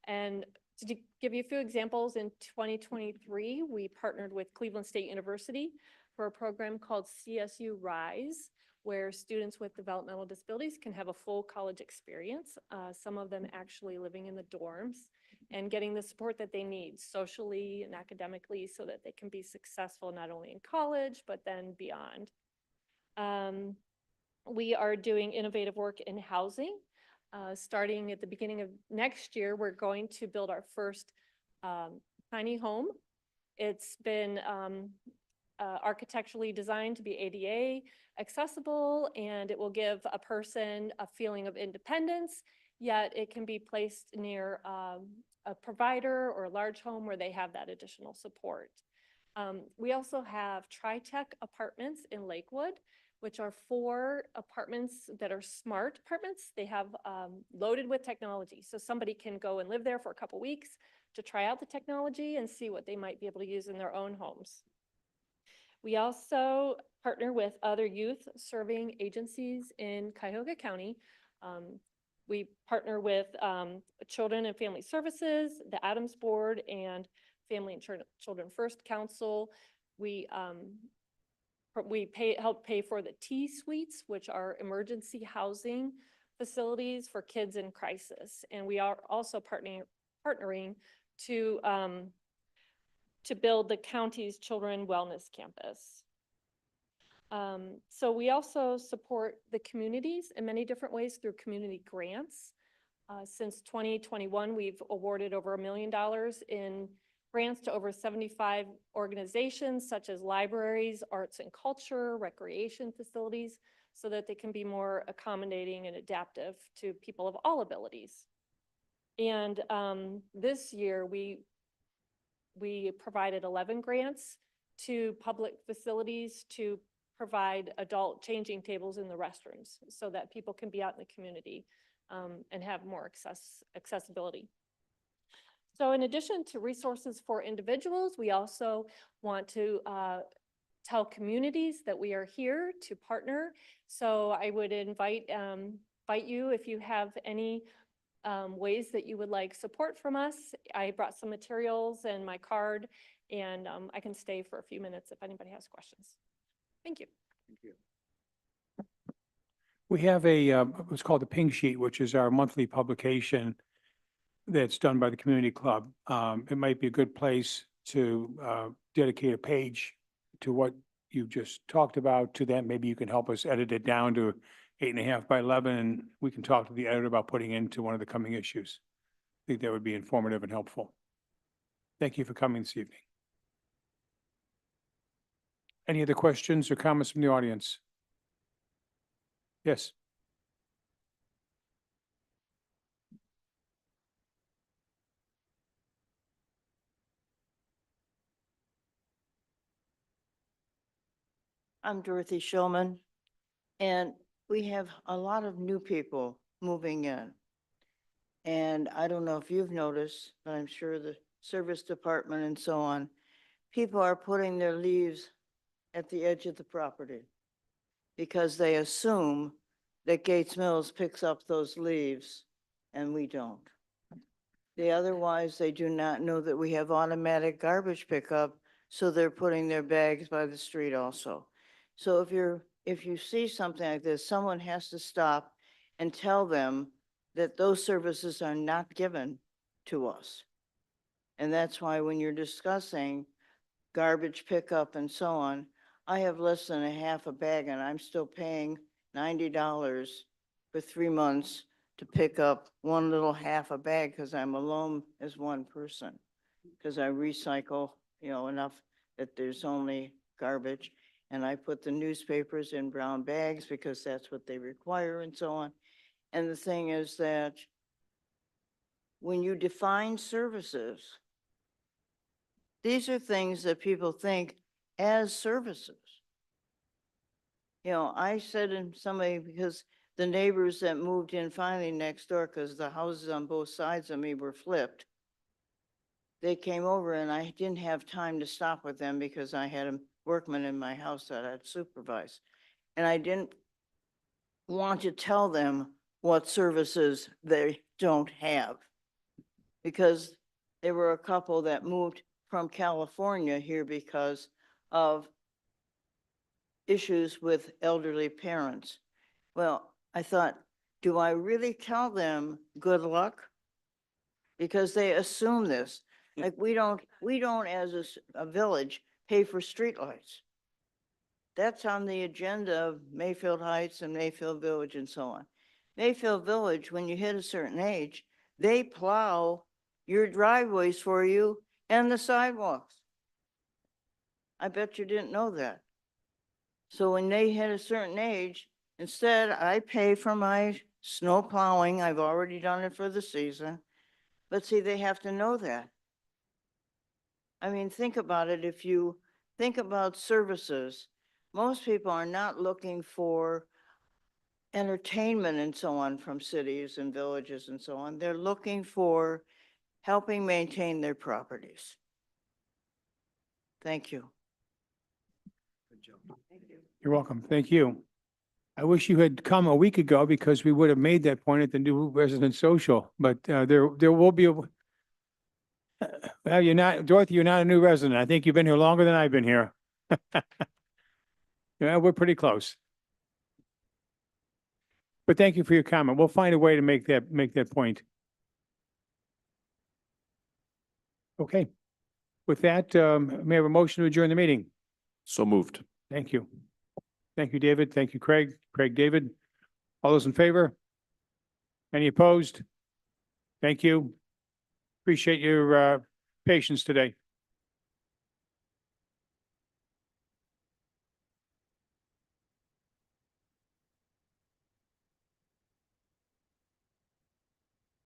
S16: And to give you a few examples, in 2023, we partnered with Cleveland State University for a program called CSU Rise, where students with developmental disabilities can have a full college experience, some of them actually living in the dorms and getting the support that they need socially and academically so that they can be successful not only in college, but then beyond. We are doing innovative work in housing. Starting at the beginning of next year, we're going to build our first tiny home. It's been architecturally designed to be ADA accessible, and it will give a person a feeling of independence, yet it can be placed near a provider or a large home where they have that additional support. We also have TriTech apartments in Lakewood, which are 4 apartments that are smart apartments. They have loaded with technology. So somebody can go and live there for a couple weeks to try out the technology and see what they might be able to use in their own homes. We also partner with other youth serving agencies in Cuyahoga County. We partner with Children and Family Services, the Adams Board, and Family and Children First Council. We help pay for the T-suites, which are emergency housing facilities for kids in crisis. And we are also partnering to build the county's Children Wellness Campus. So we also support the communities in many different ways through community grants. Since 2021, we've awarded over $1 million in grants to over 75 organizations such as libraries, arts and culture, recreation facilities, so that they can be more accommodating and adaptive to people of all abilities. And this year, we provided 11 grants to public facilities to provide adult changing tables in the restrooms so that people can be out in the community and have more accessibility. So in addition to resources for individuals, we also want to tell communities that we are here to partner. So I would invite you, if you have any ways that you would like support from us. I brought some materials and my card, and I can stay for a few minutes if anybody has questions. Thank you.
S4: Thank you.
S1: We have what's called the Pink Sheet, which is our monthly publication that's done by the community club. It might be a good place to dedicate a page to what you just talked about to that. Maybe you can help us edit it down to 8.5 by 11, and we can talk to the editor about putting into one of the coming issues. I think that would be informative and helpful. Thank you for coming this evening. Any other questions or comments from the audience? Yes.
S17: I'm Dorothy Shulman, and we have a lot of new people moving in. And I don't know if you've noticed, but I'm sure the service department and so on, people are putting their leaves at the edge of the property because they assume that Gates Mills picks up those leaves and we don't. Otherwise, they do not know that we have automatic garbage pickup, so they're putting their bags by the street also. So if you see something like this, someone has to stop and tell them that those services are not given to us. And that's why when you're discussing garbage pickup and so on, I have less than a half a bag and I'm still paying $90 for 3 months to pick up one little half a bag because I'm alone as one person. Because I recycle, enough that there's only garbage. And I put the newspapers in brown bags because that's what they require and so on. And the thing is that when you define services, these are things that people think as services. I said in somebody, because the neighbors that moved in finally next door, because the houses on both sides of me were flipped, they came over and I didn't have time to stop with them because I had a workman in my house that I'd supervise. And I didn't want to tell them what services they don't have. Because there were a couple that moved from California here because of issues with elderly parents. Well, I thought, do I really tell them good luck? Because they assume this. Like we don't as a village pay for streetlights. That's on the agenda of Mayfield Heights and Mayfield Village and so on. Mayfield Village, when you hit a certain age, they plow your driveways for you and the sidewalks. I bet you didn't know that. So when they hit a certain age, instead I pay for my snow plowing. I've already done it for the season. But see, they have to know that. I mean, think about it. If you think about services, most people are not looking for entertainment and so on from cities and villages and so on. They're looking for helping maintain their properties. Thank you.
S1: You're welcome. Thank you. I wish you had come a week ago because we would have made that point at the new resident social, but there will be a. Well, Dorothy, you're not a new resident. I think you've been here longer than I've been here. Yeah, we're pretty close. But thank you for your comment. We'll find a way to make that point. Okay. With that, may I have a motion to adjourn the meeting?
S14: So moved.
S1: Thank you. Thank you, David. Thank you, Craig. Craig, David. All those in favor? Any opposed? Thank you. Appreciate your patience today.